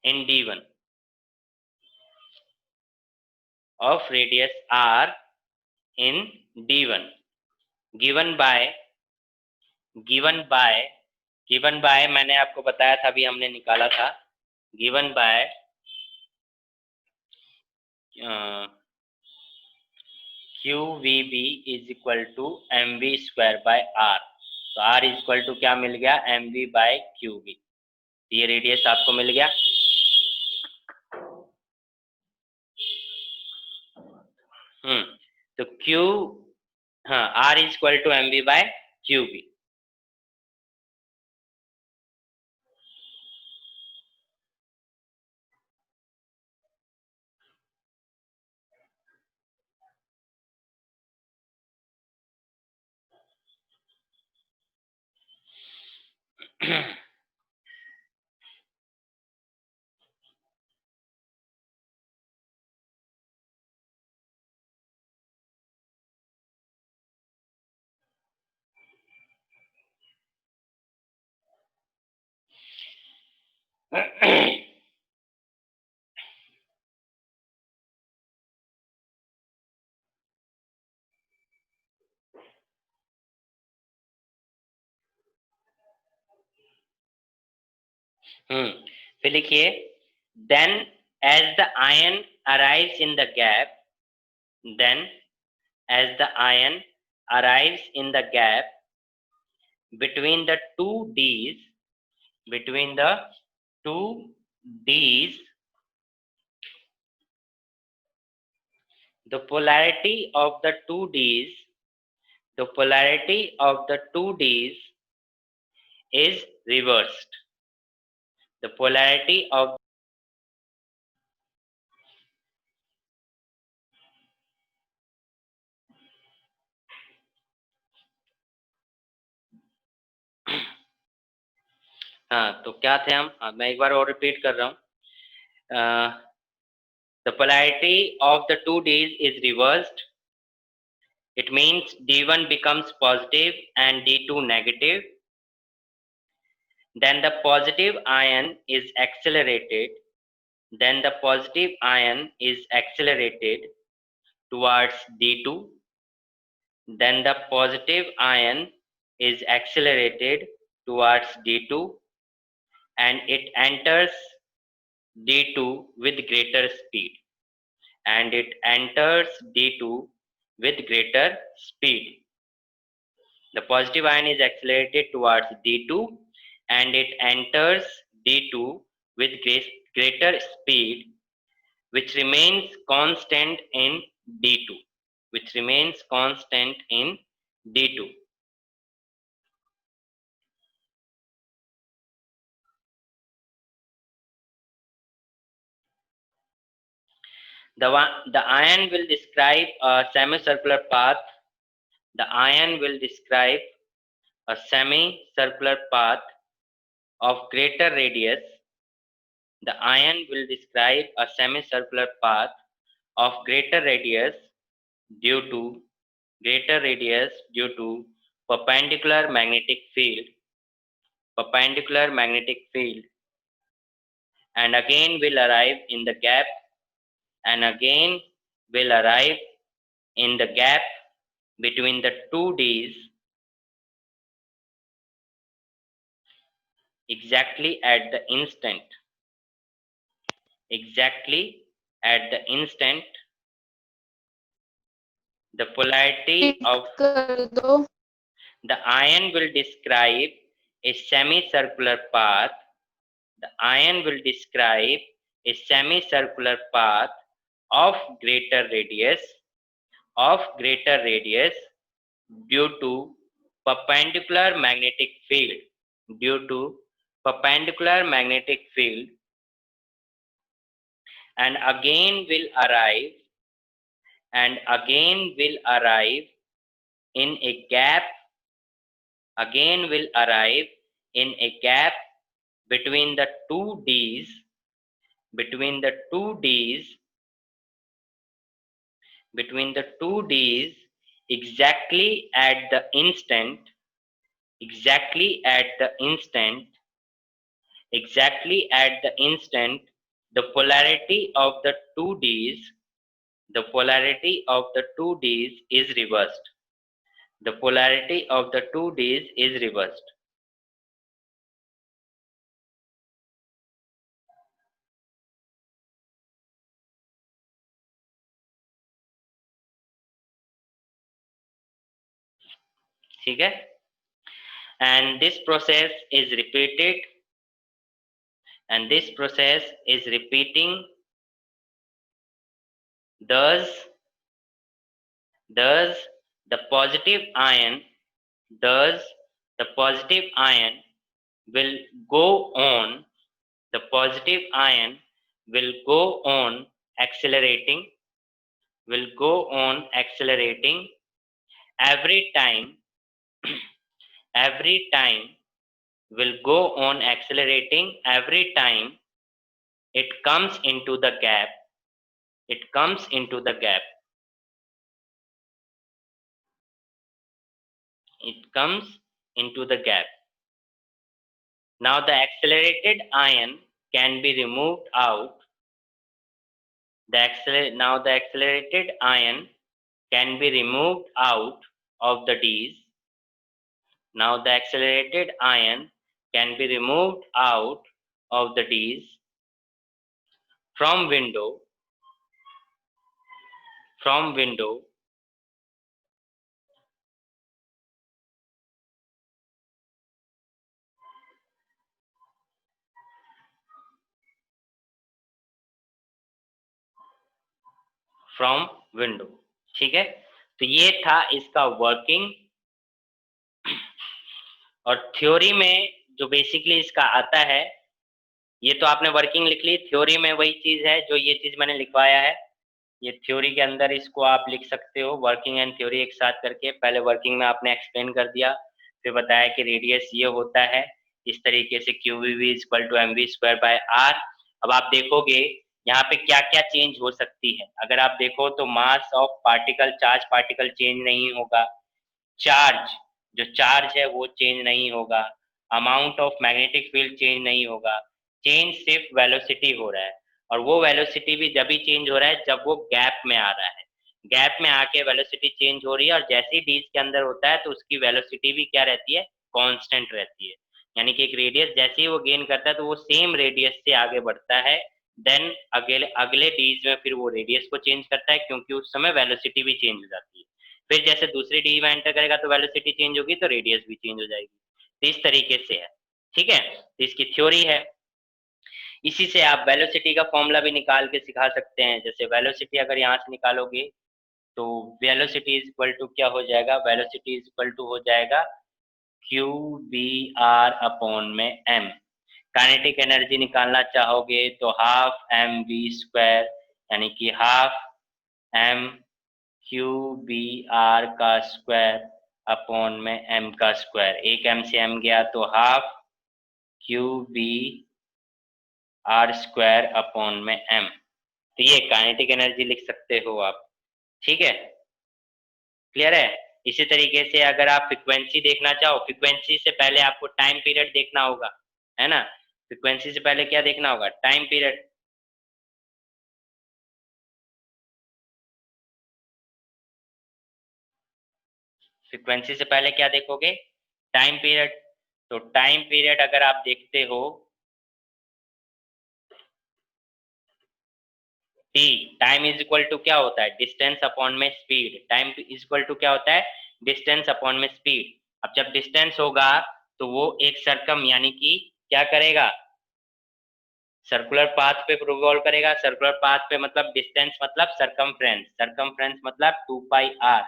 in d1, of radius r in d1, given by मैंने आपको बताया था, अभी हमने निकाला था, given by QVB is equal to mv square by r. तो r is equal to क्या मिल गया, mv by qv. ये रेडियस आपको मिल गया. तो q, हाँ, r is equal to mv by qv. फिर लिखिए, then as the ion arrives in the gap, between the two Ds, the polarity of the two Ds is reversed. The polarity of हाँ, तो क्या थे हम, मैं एक बार और रिपीट कर रहा हूँ. The polarity of the two Ds is reversed. It means D1 becomes positive and D2 negative. Then the positive ion is accelerated. Towards D2. Then the positive ion is accelerated towards D2 and it enters D2 with greater speed. The positive ion is accelerated towards D2 and it enters D2 with greater speed, which remains constant in D2. which remains constant in d2. The ion will describe a semicircular path. The ion will describe a semicircular path of greater radius. The ion will describe a semicircular path of greater radius due to perpendicular magnetic field, and again will arrive in the gap, between the two Ds exactly at the instant the polarity of the ion will describe a semicircular path. The ion will describe a semicircular path of greater radius due to perpendicular magnetic field, and again will arrive in a gap between the two Ds exactly at the instant the polarity of the two Ds is reversed. ठीक है? And this process is repeating. Thus the positive ion will go on accelerating every time it comes into the gap. Now the accelerated ion can be removed out. Now the accelerated ion can be removed out of the Ds. From window ठीक है? तो ये था इसका working. और theory में जो basically इसका आता है, ये तो आपने वर्किंग लिख ली, थ्योरी में वही चीज है जो ये चीज मैंने लिखवाया है। ये थ्योरी के अंदर इसको आप लिख सकते हो, वर्किंग एंड थ्योरी एक साथ करके। पहले वर्किंग में आपने एक्सप्लेन कर दिया, फिर बताया कि रेडियस ये होता है इस तरीके से, QVV = mv²/r। अब आप देखोगे यहाँ पे क्या क्या चेंज हो सकती है। अगर आप देखो तो mass of particle, charge particle change नहीं होगा, जो चार्ज है वो चेंज नहीं होगा, amount of magnetic field change नहीं होगा, चेंज सिर्फ वेलोसिटी हो रहा है। और वो वेलोसिटी भी जब ही चेंज हो रहा है जब वो गैप में आ रहा है, गैप में आके वेलोसिटी चेंज हो रही है। और जैसे ही डीज के अंदर होता है तो उसकी वेलोसिटी भी क्या रहती है, कांस्टेंट रहती है। यानी कि एक रेडियस जैसे ही वो गेन करता है तो वो सेम रेडियस से आगे बढ़ता है, देन अगले डीज में फिर वो रेडियस को चेंज करता है, क्योंकि उस समय वेलोसिटी भी चेंज हो जाती है। फिर जैसे दूसरे डी में एंटर करेगा तो वेलोसिटी चेंज होगी तो रेडियस भी चेंज हो जाएगी। तो इस तरीके से है, ठीक है? तो इसकी थ्योरी है। इसी से आप वेलोसिटी का फॉर्मूला भी निकाल के सिखा सकते हैं। जैसे वेलोसिटी अगर यहाँ से निकालोगे तो वेलोसिटी इज इक्वल टू क्या हो जाएगा, वेलोसिटी इज इक्वल टू हो जाएगा क्यू बी आर अपॉन में एम। काइनेटिक एनर्जी निकालना चाहोगे तो हाफ एम वी स्क्वायर, यानी कि half M Q B R का स्क्वायर अपॉन में एम का स्क्वायर। एक एम से एम गया तो half Q B R square upon में एम। तो ये काइनेटिक एनर्जी लिख सकते हो आप, ठीक है, क्लियर है। इसी तरीके से अगर आप फ्रीक्वेंसी देखना चाहो, फ्रीक्वेंसी से पहले आपको टाइम पीरियड देखना होगा, है ना। फ्रीक्वेंसी से पहले क्या देखना होगा, टाइम पीरियड। फ्रीक्वेंसी से पहले क्या देखोगे, टाइम पीरियड। तो टाइम पीरियड अगर आप देखते हो, T, time is equal to क्या होता है, डिस्टेंस अपॉन में speed. Time is equal to क्या होता है, डिस्टेंस अपॉन में स्पीड। अब जब डिस्टेंस होगा तो वो एक सर्कम यानी कि क्या करेगा, सर्कुलर पाथ पे रिवॉल्व करेगा। सर्कुलर पाथ पे मतलब डिस्टेंस मतलब सरकमफ्रेंस, सरकमफ्रेंस मतलब 2 पाई आर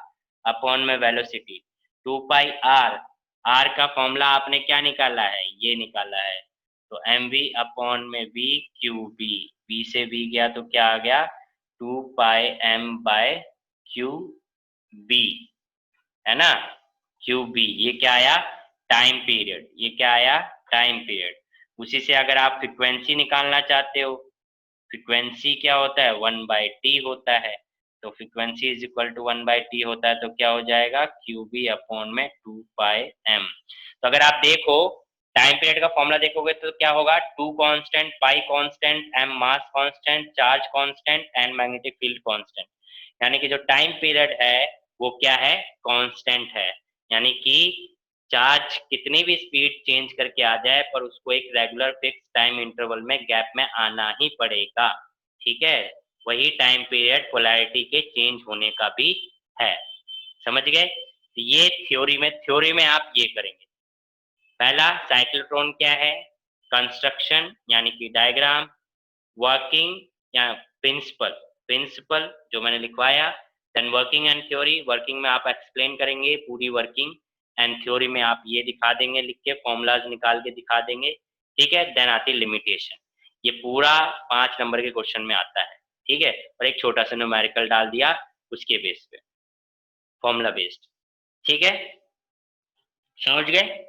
अपॉन में वेलोसिटी। 2 पाई आर, आर का फॉर्मूला आपने क्या निकाला है, ये निकाला है। तो एम वी अपॉन में वी क्यू बी, बी से बी गया तो क्या आ गया, 2 पाई एम बाय क्यू बी, है ना, क्यू बी। ये क्या आया, टाइम पीरियड। ये क्या आया, टाइम पीरियड। उसी से अगर आप फ्रीक्वेंसी निकालना चाहते हो, फ्रीक्वेंसी क्या होता है, 1/t होता है। तो frequency is equal to 1/t होता है, तो क्या हो जाएगा, क्यू बी अपॉन में 2 पाई एम। तो अगर आप देखो टाइम पीरियड का फॉर्मूला देखोगे तो क्या होगा, 2 constant, pi constant, M mass constant, charge constant and magnetic field constant. यानी कि जो टाइम पीरियड है वो क्या है, कांस्टेंट है। यानी कि चार्ज कितनी भी स्पीड चेंज करके आ जाए पर उसको एक रेगुलर फिक्स टाइम इंटरवल में गैप में आना ही पड़ेगा, ठीक है। वही टाइम पीरियड पोलैरिटी के चेंज होने का भी है, समझ गए। तो ये थ्योरी में आप ये करेंगे। पहला साइक्लोट्रॉन क्या है, कंस्ट्रक्शन यानी कि डायग्राम, वर्किंग या प्रिंसिपल, प्रिंसिपल जो मैंने लिखवाया, then working and theory, working में आप एक्सप्लेन करेंगे पूरी वर्किंग, एंड थ्योरी में आप ये दिखा देंगे लिख के, फॉर्मूलाज निकाल के दिखा देंगे, ठीक है। देन आती लिमिटेशन, ये पूरा 5 नंबर के क्वेश्चन में आता है, ठीक है। और एक छोटा सा न्यूमेरिकल डाल दिया उसके बेस पे, फॉर्मूला बेस्ड, ठीक है, समझ गए।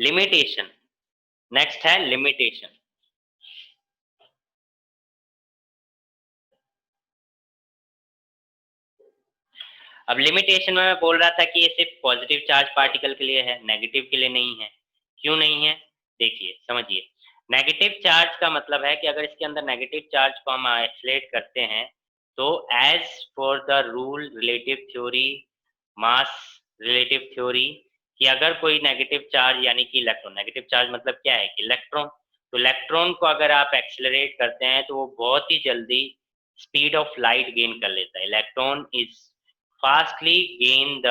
लिमिटेशन, नेक्स्ट है लिमिटेशन। अब लिमिटेशन में मैं बोल रहा था कि ये सिर्फ पॉजिटिव चार्ज पार्टिकल के लिए है, नेगेटिव के लिए नहीं है। क्यों नहीं है, देखिए समझिए। नेगेटिव चार्ज का मतलब है कि अगर इसके अंदर नेगेटिव चार्ज को हम आइसोलेट करते हैं तो as for the rule relative theory, mass relative theory, कि अगर कोई नेगेटिव चार्ज यानी कि इलेक्ट्रॉन, नेगेटिव चार्ज मतलब क्या है कि इलेक्ट्रॉन, तो इलेक्ट्रॉन को अगर आप एक्सेलरेट करते हैं तो वो बहुत ही जल्दी स्पीड ऑफ लाइट गेन कर लेता है। Electron is fastly gain the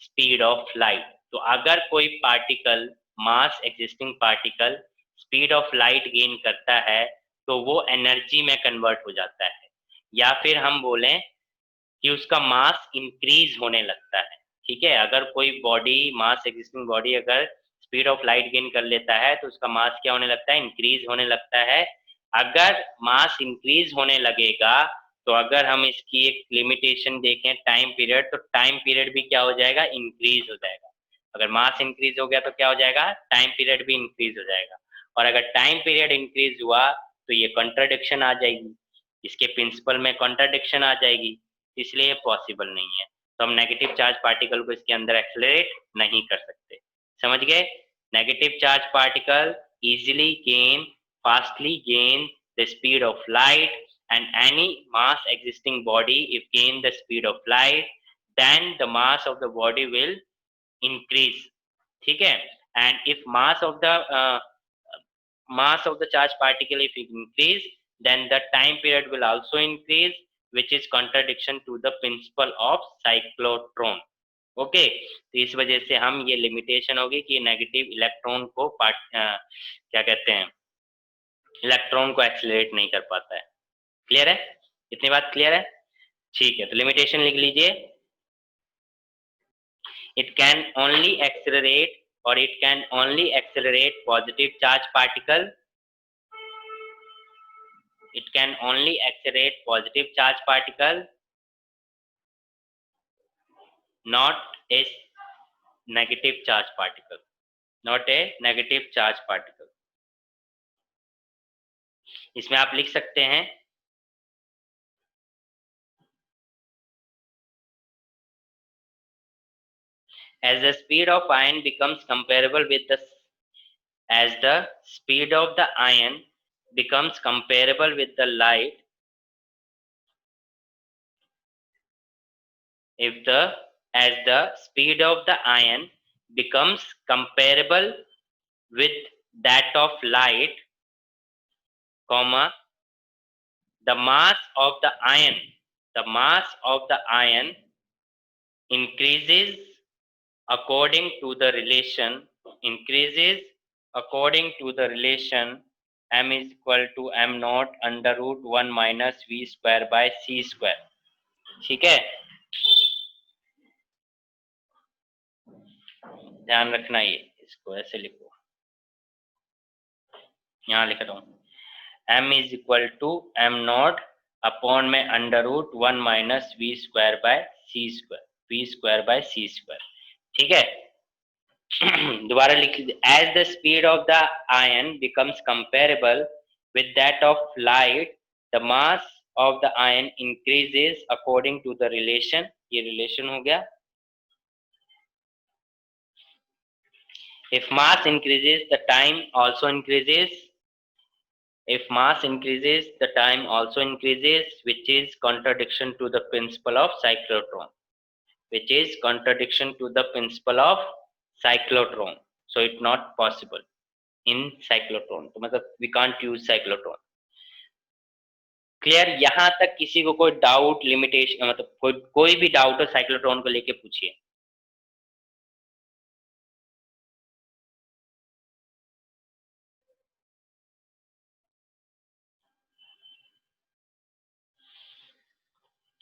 speed of light. तो अगर कोई particle, mass existing particle speed of light gain करता है तो वो एनर्जी में कन्वर्ट हो जाता है, या फिर हम बोलें कि उसका मास इंक्रीज होने लगता है, ठीक है। अगर कोई बॉडी, मास एक्सिस्टिंग बॉडी अगर स्पीड ऑफ लाइट गेन कर लेता है तो उसका मास क्या होने लगता है, इंक्रीज होने लगता है। अगर मास इंक्रीज होने लगेगा तो अगर हम इसकी एक लिमिटेशन देखें टाइम पीरियड, तो टाइम पीरियड भी क्या हो जाएगा, इंक्रीज हो जाएगा। अगर मास इंक्रीज हो गया तो क्या हो जाएगा, टाइम पीरियड भी इंक्रीज हो जाएगा। और अगर टाइम पीरियड इंक्रीज हुआ तो ये कॉन्ट्रडिक्शन आ जाएगी, इसके प्रिंसिपल में कॉन्ट्रडिक्शन आ जाएगी, इसलिए पॉसिबल नहीं है। तो हम नेगेटिव चार्ज पार्टिकल को इसके अंदर एक्सेलरेट नहीं कर सकते, समझ गए। Negative charge particle easily gain, fastly gain the speed of light, and any mass existing body if gain the speed of light, then the mass of the body will increase, ठीक है। and if mass of the charge particle if it increase, then the time period will also increase, which is contradiction to the principle of cyclotron, okay. तो इस वजह से हम ये limitation होगी कि नेगेटिव इलेक्ट्रॉन को क्या कहते हैं, इलेक्ट्रॉन को एक्सेलरेट नहीं कर पाता है। क्लियर है, इतनी बात क्लियर है। ठीक है, तो लिमिटेशन लिख लीजिए। It can only accelerate or it can only accelerate positive charge particle. It can only accelerate positive charge particle, not a negative charge particle. Not a negative charge particle. इसमें आप लिख सकते हैं as the speed of ion becomes comparable with the as the speed of the ion becomes comparable with the light, if the as the speed of the ion becomes comparable with that of light, comma, the mass of the ion increases according to the relation m is equal to m naught under root 1 minus v square by c square. ठीक है, ध्यान रखना, ये इसको ऐसे लिखो, यहाँ लिख रहा हूँ m is equal to m naught upon में under root 1 minus v square by c square, ठीक है। दोबारा लिख लीजिए, as the speed of the ion becomes comparable with that of light, the mass of the ion increases according to the relation, ये relation हो गया। If mass increases, the time also increases. If mass increases, the time also increases, which is contradiction to the principle of cyclotron. So it's not possible in cyclotron. तो मतलब we can't use cyclotron. Clear? यहाँ तक किसी को कोई doubt, limitation, मतलब कोई भी डाउट हो साइक्लोट्रॉन को लेके पूछिए।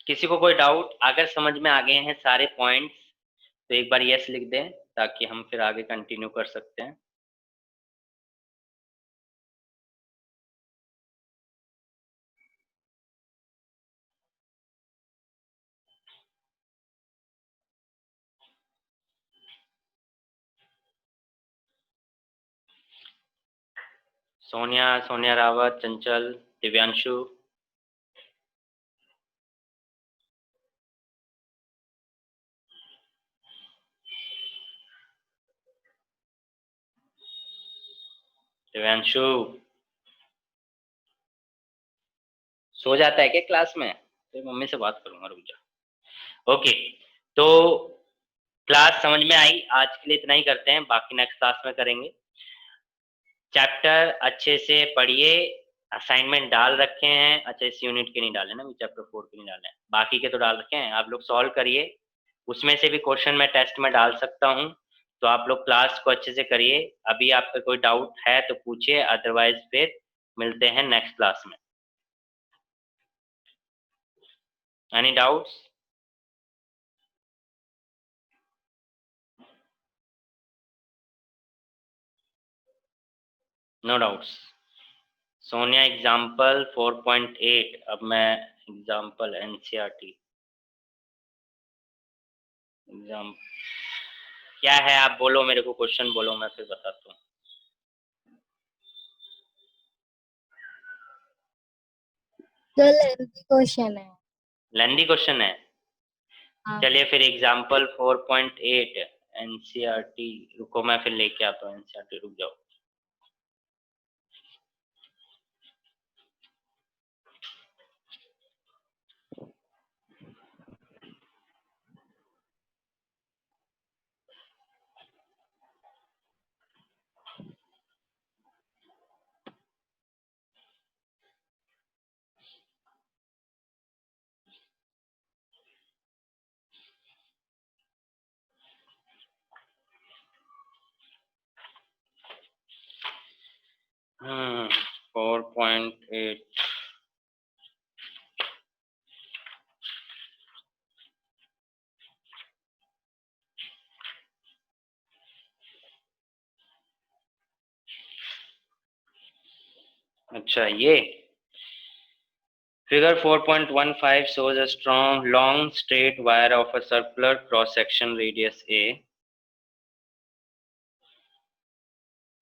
किसी को कोई डाउट? अगर समझ में आ गए हैं सारे पॉइंट्स तो एक बार यस लिख दें ताकि हम फिर आगे कंटिन्यू कर सकते हैं। सोनिया रावत, चंचल, दिव्यांशु, सो जाता है क्या क्लास में? तो मम्मी से बात करूंगा, रुक जा। ओके, तो क्लास समझ में आई? आज के लिए इतना ही करते हैं, बाकी नेक्स्ट क्लास में करेंगे। चैप्टर अच्छे से पढ़िए, असाइनमेंट डाल रखे हैं। अच्छा, इस यूनिट के नहीं डाले ना, चैप्टर 4 के नहीं डाले हैं, बाकी के तो डाल रखे हैं। आप लोग सॉल्व करिए, उसमें से भी क्वेश्चन मैं टेस्ट में डाल सकता हूँ, तो आप लोग क्लास को अच्छे से करिए। अभी आपका कोई डाउट है तो पूछिए, अदरवाइज फिर मिलते हैं नेक्स्ट क्लास में। Any doubts? No doubts. Sonia example 4.8, अब मैं एग्जाम्पल एनसीईआरटी एग्जाम क्या है, आप बोलो मेरे को, क्वेश्चन बोलो, मैं फिर बताता हूँ। तो लेंथी क्वेश्चन है। लेंदी क्वेश्चन है? हाँ। चलिए फिर एग्जाम्पल 4.8 एनसीईआरटी, रुको मैं फिर लेके आता हूँ एनसीईआरटी, रुक जाओ। Hmm, 4.8 अच्छा, ये figure 4.15 shows a strong long straight wire of a circular cross section radius a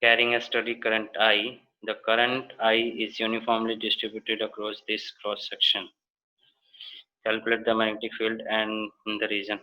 carrying a steady current I. The current I is uniformly distributed across this cross section. Calculate the magnetic field and in the region.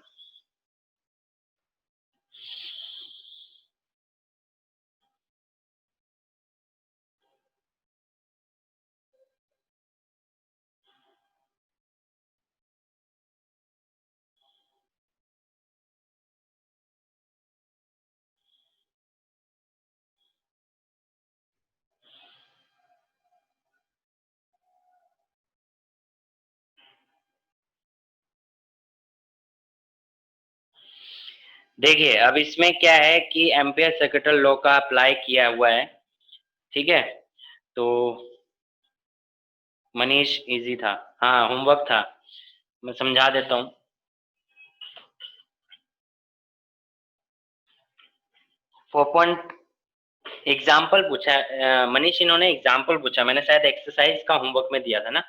देखिए, अब इसमें क्या है कि ampere circuital law का apply किया हुआ है, ठीक है। तो मनीष इजी था, हाँ होमवर्क था, मैं समझा देता हूँ। एग्जाम्पल पूछा मनीष, इन्होंने एग्जाम्पल पूछा, मैंने शायद एक्सरसाइज का होमवर्क में दिया था ना।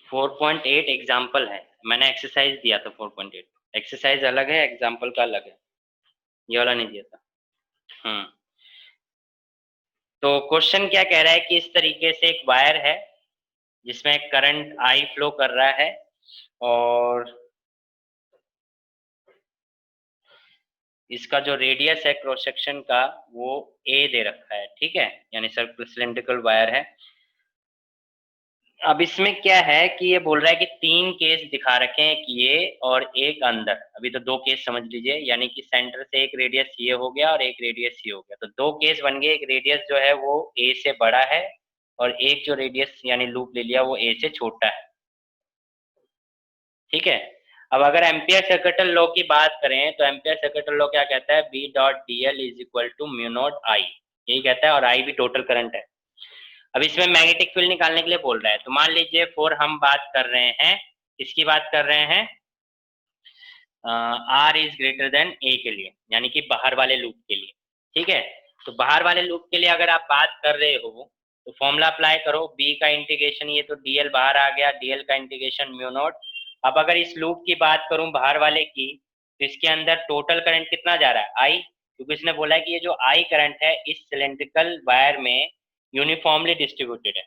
4.8 एग्जाम्पल है, मैंने एक्सरसाइज दिया था 4.8। एक्सरसाइज अलग है, एग्जाम्पल का अलग है, ये वाला नहीं दिया था। तो क्वेश्चन क्या कह रहा है कि इस तरीके से एक वायर है जिसमें करंट आई फ्लो कर रहा है और इसका जो रेडियस है क्रॉस सेक्शन का वो ए दे रखा है, ठीक है, यानी सर्कुलर सिलेंड्रिकल वायर है। अब इसमें क्या है कि ये बोल रहा है कि 3 केस दिखा रखे हैं, कि ये और एक अंदर। अभी तो 2 केस समझ लीजिए, यानी कि सेंटर से एक रेडियस ये हो गया और एक रेडियस ये हो गया, तो 2 केस बन गए। एक रेडियस जो है वो ए से बड़ा है और एक जो रेडियस यानी लूप ले लिया वो ए से छोटा है, ठीक है। अब अगर एम्पियर सर्किटल लॉ की बात करें तो एम्पियर सर्किटल लॉ क्या कहता है, B dot d l is equal to mu naught I, यही कहता है, और आई भी टोटल करंट है। अब इसमें मैग्नेटिक फील्ड निकालने के लिए बोल रहा है, तो मान लीजिए फोर हम बात कर रहे हैं, इसकी बात कर रहे हैं are is greater than a के लिए, यानी कि बाहर वाले लूप के लिए, ठीक है। तो बाहर वाले लूप के लिए अगर आप बात कर रहे हो तो फॉर्मूला अप्लाई करो, बी का इंटीग्रेशन, ये तो डीएल बाहर आ गया, डीएल का इंटीग्रेशन म्यू नॉट। अब अगर इस लूप की बात करूं बाहर वाले की, तो इसके अंदर टोटल करंट कितना जा रहा है, आई, क्योंकि इसने बोला है कि ये जो आई करंट है इस सिलेंड्रिकल वायर में यूनिफॉर्मली डिस्ट्रीब्यूटेड है,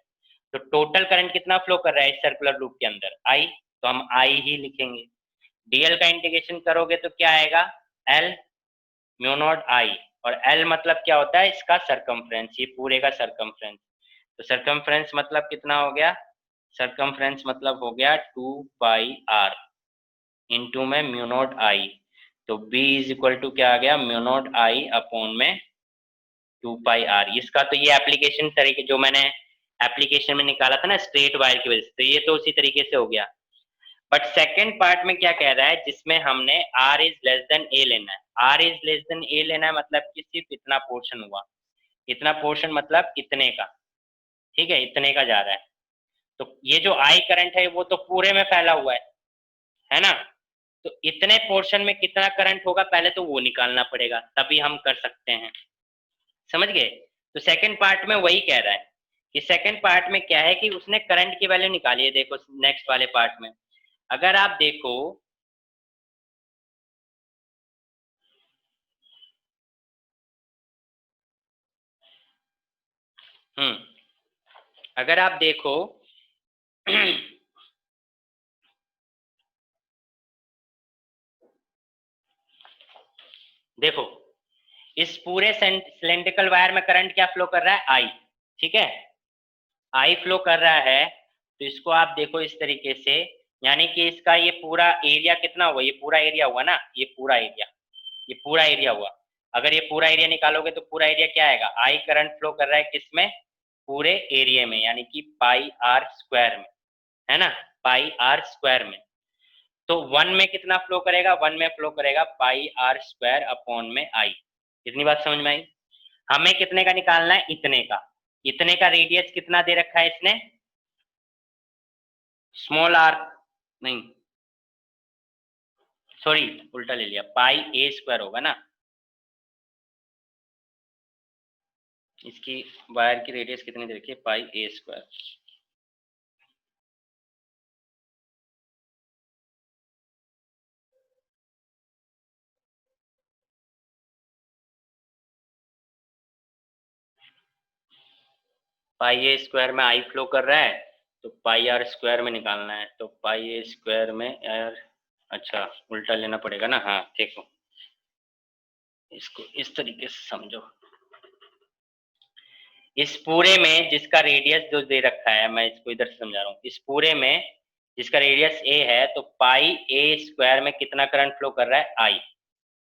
तो टोटल करंट कितना फ्लो कर रहा है इस सर्कुलर लूप के अंदर, आई, तो हम आई ही लिखेंगे। डीएल का इंटीग्रेशन करोगे तो क्या आएगा, एल म्यू नॉट आई, और एल मतलब क्या होता है, इसका सरकमफ्रेंस, ये पूरे का सरकमफ्रेंस। तो सरकमफ्रेंस मतलब कितना हो गया, सरकमफ्रेंस मतलब हो गया 2 पाई आर इंटू में म्यू नॉट आई, तो बी इज इक्वल टू क्या आ गया, म्यू नॉट आई अपॉन में 2 पाई आर। इसका तो ये एप्लीकेशन तरीके जो मैंने एप्लीकेशन में निकाला था ना स्ट्रेट वायर की वजह से, तो ये तो उसी तरीके से हो गया। बट सेकेंड पार्ट में क्या कह रहा है, जिसमें हमने आर इज लेस देन ए लेना है, आर इज लेस देन ए लेना है, मतलब कि सिर्फ इतना पोर्शन हुआ, इतना पोर्शन मतलब इतने का, ठीक है, इतने का जा रहा है। तो ये जो आई करंट है वो तो पूरे में फैला हुआ है ना, तो इतने पोर्शन में कितना करंट होगा पहले तो वो निकालना पड़ेगा, तभी हम कर सकते हैं, समझ गए। तो सेकंड पार्ट में वही कह रहा है कि सेकंड पार्ट में क्या है कि उसने करंट की वैल्यू निकाली है, देखो नेक्स्ट वाले पार्ट में अगर आप देखो, अगर आप देखो देखो इस पूरे सिलेंड्रिकल वायर में करंट क्या फ्लो कर रहा है, आई, ठीक है, आई फ्लो कर रहा है। तो इसको आप देखो इस तरीके से, यानी कि इसका ये पूरा एरिया कितना हुआ, ये पूरा एरिया हुआ ना, ये पूरा एरिया, ये पूरा एरिया हुआ। अगर ये पूरा एरिया निकालोगे तो पूरा एरिया क्या आएगा, आई करंट फ्लो कर रहा है किसमें, पूरे एरिया में, यानी कि पाई आर स्क्वायर में, है ना, पाई आर स्क्वायर में। तो वन में कितना फ्लो करेगा, वन में फ्लो करेगा पाई आर स्क्वायर अपॉन में आई। इतनी बात समझ में आई। हमें कितने का निकालना है, इतने का, इतने का रेडियस कितना दे रखा है इसने, स्मॉल आर, नहीं सॉरी उल्टा ले लिया, पाई ए स्क्वायर होगा ना, इसकी वायर की रेडियस कितनी दे रखी है, पाई a square. Pi a square में आई फ्लो कर रहा है, तो पाई आर स्क्वायर में निकालना है, तो पाई ए स्क्वायर में यार, अच्छा उल्टा लेना पड़ेगा ना। हाँ देखो, इसको इस तरीके से समझो। इस पूरे में जिसका रेडियस जो दे रखा है, मैं इसको इधर से समझा रहा हूँ, इस पूरे में जिसका रेडियस ए है, तो पाई ए स्क्वायर में कितना करंट फ्लो कर रहा है, आई।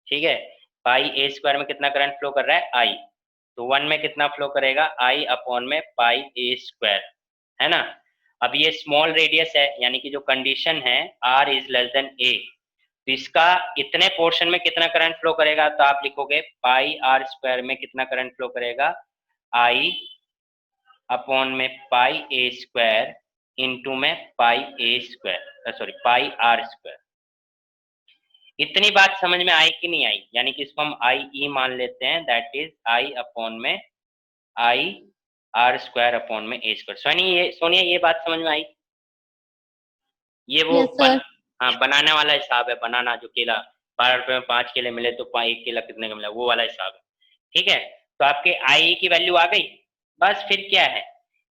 ठीक है, पाई ए स्क्वायर में कितना करंट फ्लो कर रहा है, आई। तो 1 में कितना फ्लो करेगा, आई अपॉन में पाई ए स्क्वायर, है ना। अब ये स्मॉल रेडियस है, यानी कि जो कंडीशन है आर इज लेस देन ए, तो इसका इतने पोर्शन में कितना करंट फ्लो करेगा, तो आप लिखोगे पाई आर स्क्वायर में कितना करंट फ्लो करेगा, आई अपॉन में पाई ए स्क्वायर इंटू में pi a square, sorry pi r square. इतनी बात समझ में आई कि नहीं आई, यानी कि इसको हम आई ई मान लेते हैं, दैट इज आई अपॉन में आई आर स्क्वायर अपॉन में ए स्क्वायर। सोनिया ये बात समझ में आई? ये वो यस सर। हाँ, बनाने वाला हिसाब है, बनाना जो केला 12 रुपए में 5 केले मिले तो एक केला कितने का मिला, वो वाला हिसाब है। ठीक है, तो आपके आई की वैल्यू आ गई। बस फिर क्या है,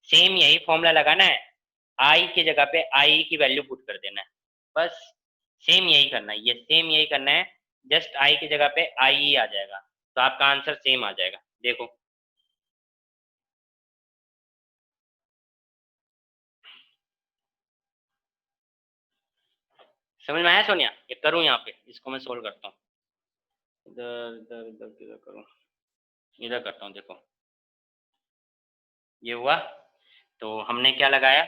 सेम यही फॉर्मूला लगाना है, आई की जगह पे आई की वैल्यू पुट कर देना है। बस सेम यही करना है, ये सेम यही करना है, जस्ट आई की जगह पे आई ही आ जाएगा, तो आपका आंसर सेम आ जाएगा। देखो समझ में आया सोनिया? ये करूँ यहाँ पे, इसको मैं सोल्व करता हूँ, इधर इधर इधर किधर करूँ, इधर करता हूँ। देखो ये हुआ, तो हमने क्या लगाया,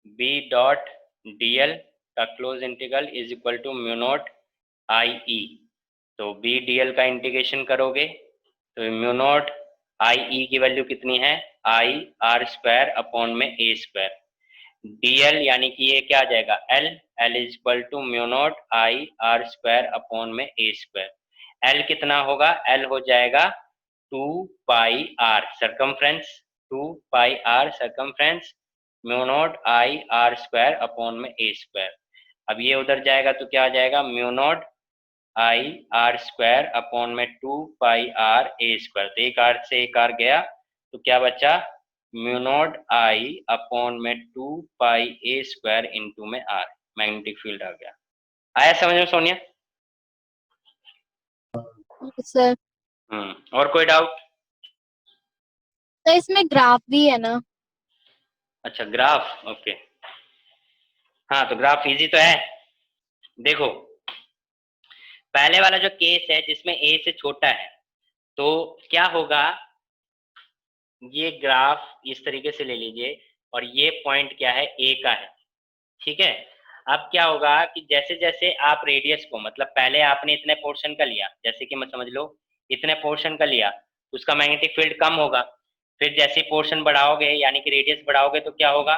बी डॉट डी एल का close integral is equal to mu naught I e. तो बी डी एल का इंटीग्रेशन करोगे तो म्यू नॉट आई ई की वैल्यू कितनी है, आई आर स्क्वायर अपॉन में ए स्क्वायर। डी एल यानी कि ये क्या आ जाएगा, L, L is equal to mu naught I are square upon में ए स्क्वायर। एल कितना होगा, एल हो जाएगा 2 pi r circumference, 2 pi r circumference mu naught I are square upon में ए स्क्वायर। अब ये उधर जाएगा तो क्या आ जाएगा, mu naught I are square upon में 2 पाई आर ए स्क्वायर। तो एक आर से एक आर गया, तो क्या बचा, म्यू नॉट आई अपॉन में 2 पाई ए स्क्वायर इंटू में आर, मैग्नेटिक फील्ड आ गया। आया समझ में सोनिया? Yes sir. और कोई डाउट? तो इसमें ग्राफ भी है ना? अच्छा ग्राफ, ओके। हाँ तो ग्राफ इजी तो है। देखो पहले वाला जो केस है जिसमें ए से छोटा है, तो क्या होगा, ये ग्राफ इस तरीके से ले लीजिए और ये पॉइंट क्या है, ए का है। ठीक है, अब क्या होगा कि जैसे जैसे आप रेडियस को, मतलब पहले आपने इतने पोर्शन का लिया, जैसे कि मैं समझ लो इतने पोर्शन का लिया, उसका मैग्नेटिक फील्ड कम होगा। फिर जैसे पोर्शन बढ़ाओगे यानी कि रेडियस बढ़ाओगे तो क्या होगा,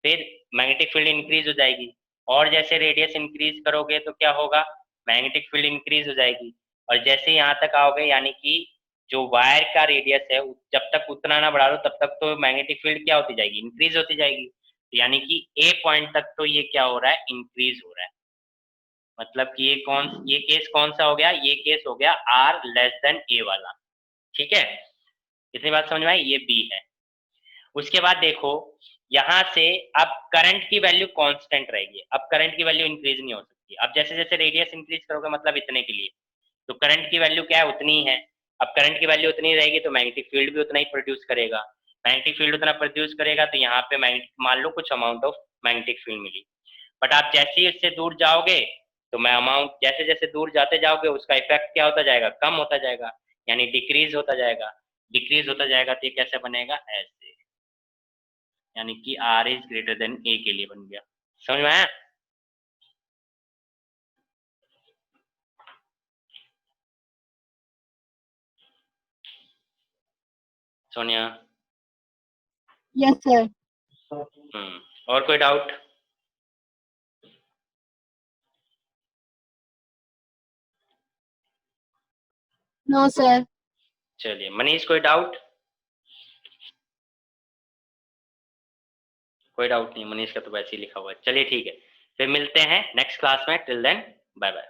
फिर मैग्नेटिक फील्ड इंक्रीज हो जाएगी। और जैसे रेडियस इंक्रीज करोगे तो क्या होगा, मैग्नेटिक फील्ड इंक्रीज हो जाएगी। और जैसे यहाँ तक आओगे यानी कि जो वायर का रेडियस है, जब तक उतना ना बढ़ा लो तब तक तो मैग्नेटिक फील्ड क्या होती जाएगी, इंक्रीज होती जाएगी। यानी कि ए पॉइंट तक तो ये क्या हो रहा है, इंक्रीज हो रहा है। मतलब कि ये केस कौन सा हो गया, ये केस हो गया आर लेस देन ए वाला। ठीक है, इतनी बात समझ में आई, ये बी है। उसके बाद देखो यहां से अब करंट की वैल्यू कांस्टेंट रहेगी, अब करंट की वैल्यू इंक्रीज नहीं हो सकती। अब जैसे जैसे रेडियस इंक्रीज करोगे मतलब इतने के लिए, तो करंट की वैल्यू क्या है, उतनी ही है। अब करंट की वैल्यू उतनी रहेगी तो मैग्नेटिक फील्ड भी उतना ही प्रोड्यूस करेगा। मैग्नेटिक फील्ड उतना प्रोड्यूस करेगा तो यहाँ पे मैग्नेटिक, मान लो कुछ अमाउंट ऑफ मैग्नेटिक फील्ड मिली। बट आप जैसे ही इससे दूर जाओगे तो मैं अमाउंट, जैसे जैसे दूर जाते जाओगे उसका इफेक्ट क्या होता जाएगा, कम होता जाएगा, यानी डिक्रीज होता जाएगा। डिक्रीज होता जाएगा तो ये कैसे बनेगा, ऐसे, यानी कि r is greater than a के लिए बन गया। समझ में आया? सोनिया? Yes sir. और कोई डाउट? No sir. चलिए मनीष, कोई डाउट? कोई डाउट नहीं, मनीष का तो वैसे ही लिखा हुआ है। चलिए ठीक है, फिर मिलते हैं नेक्स्ट क्लास में। Till then bye bye.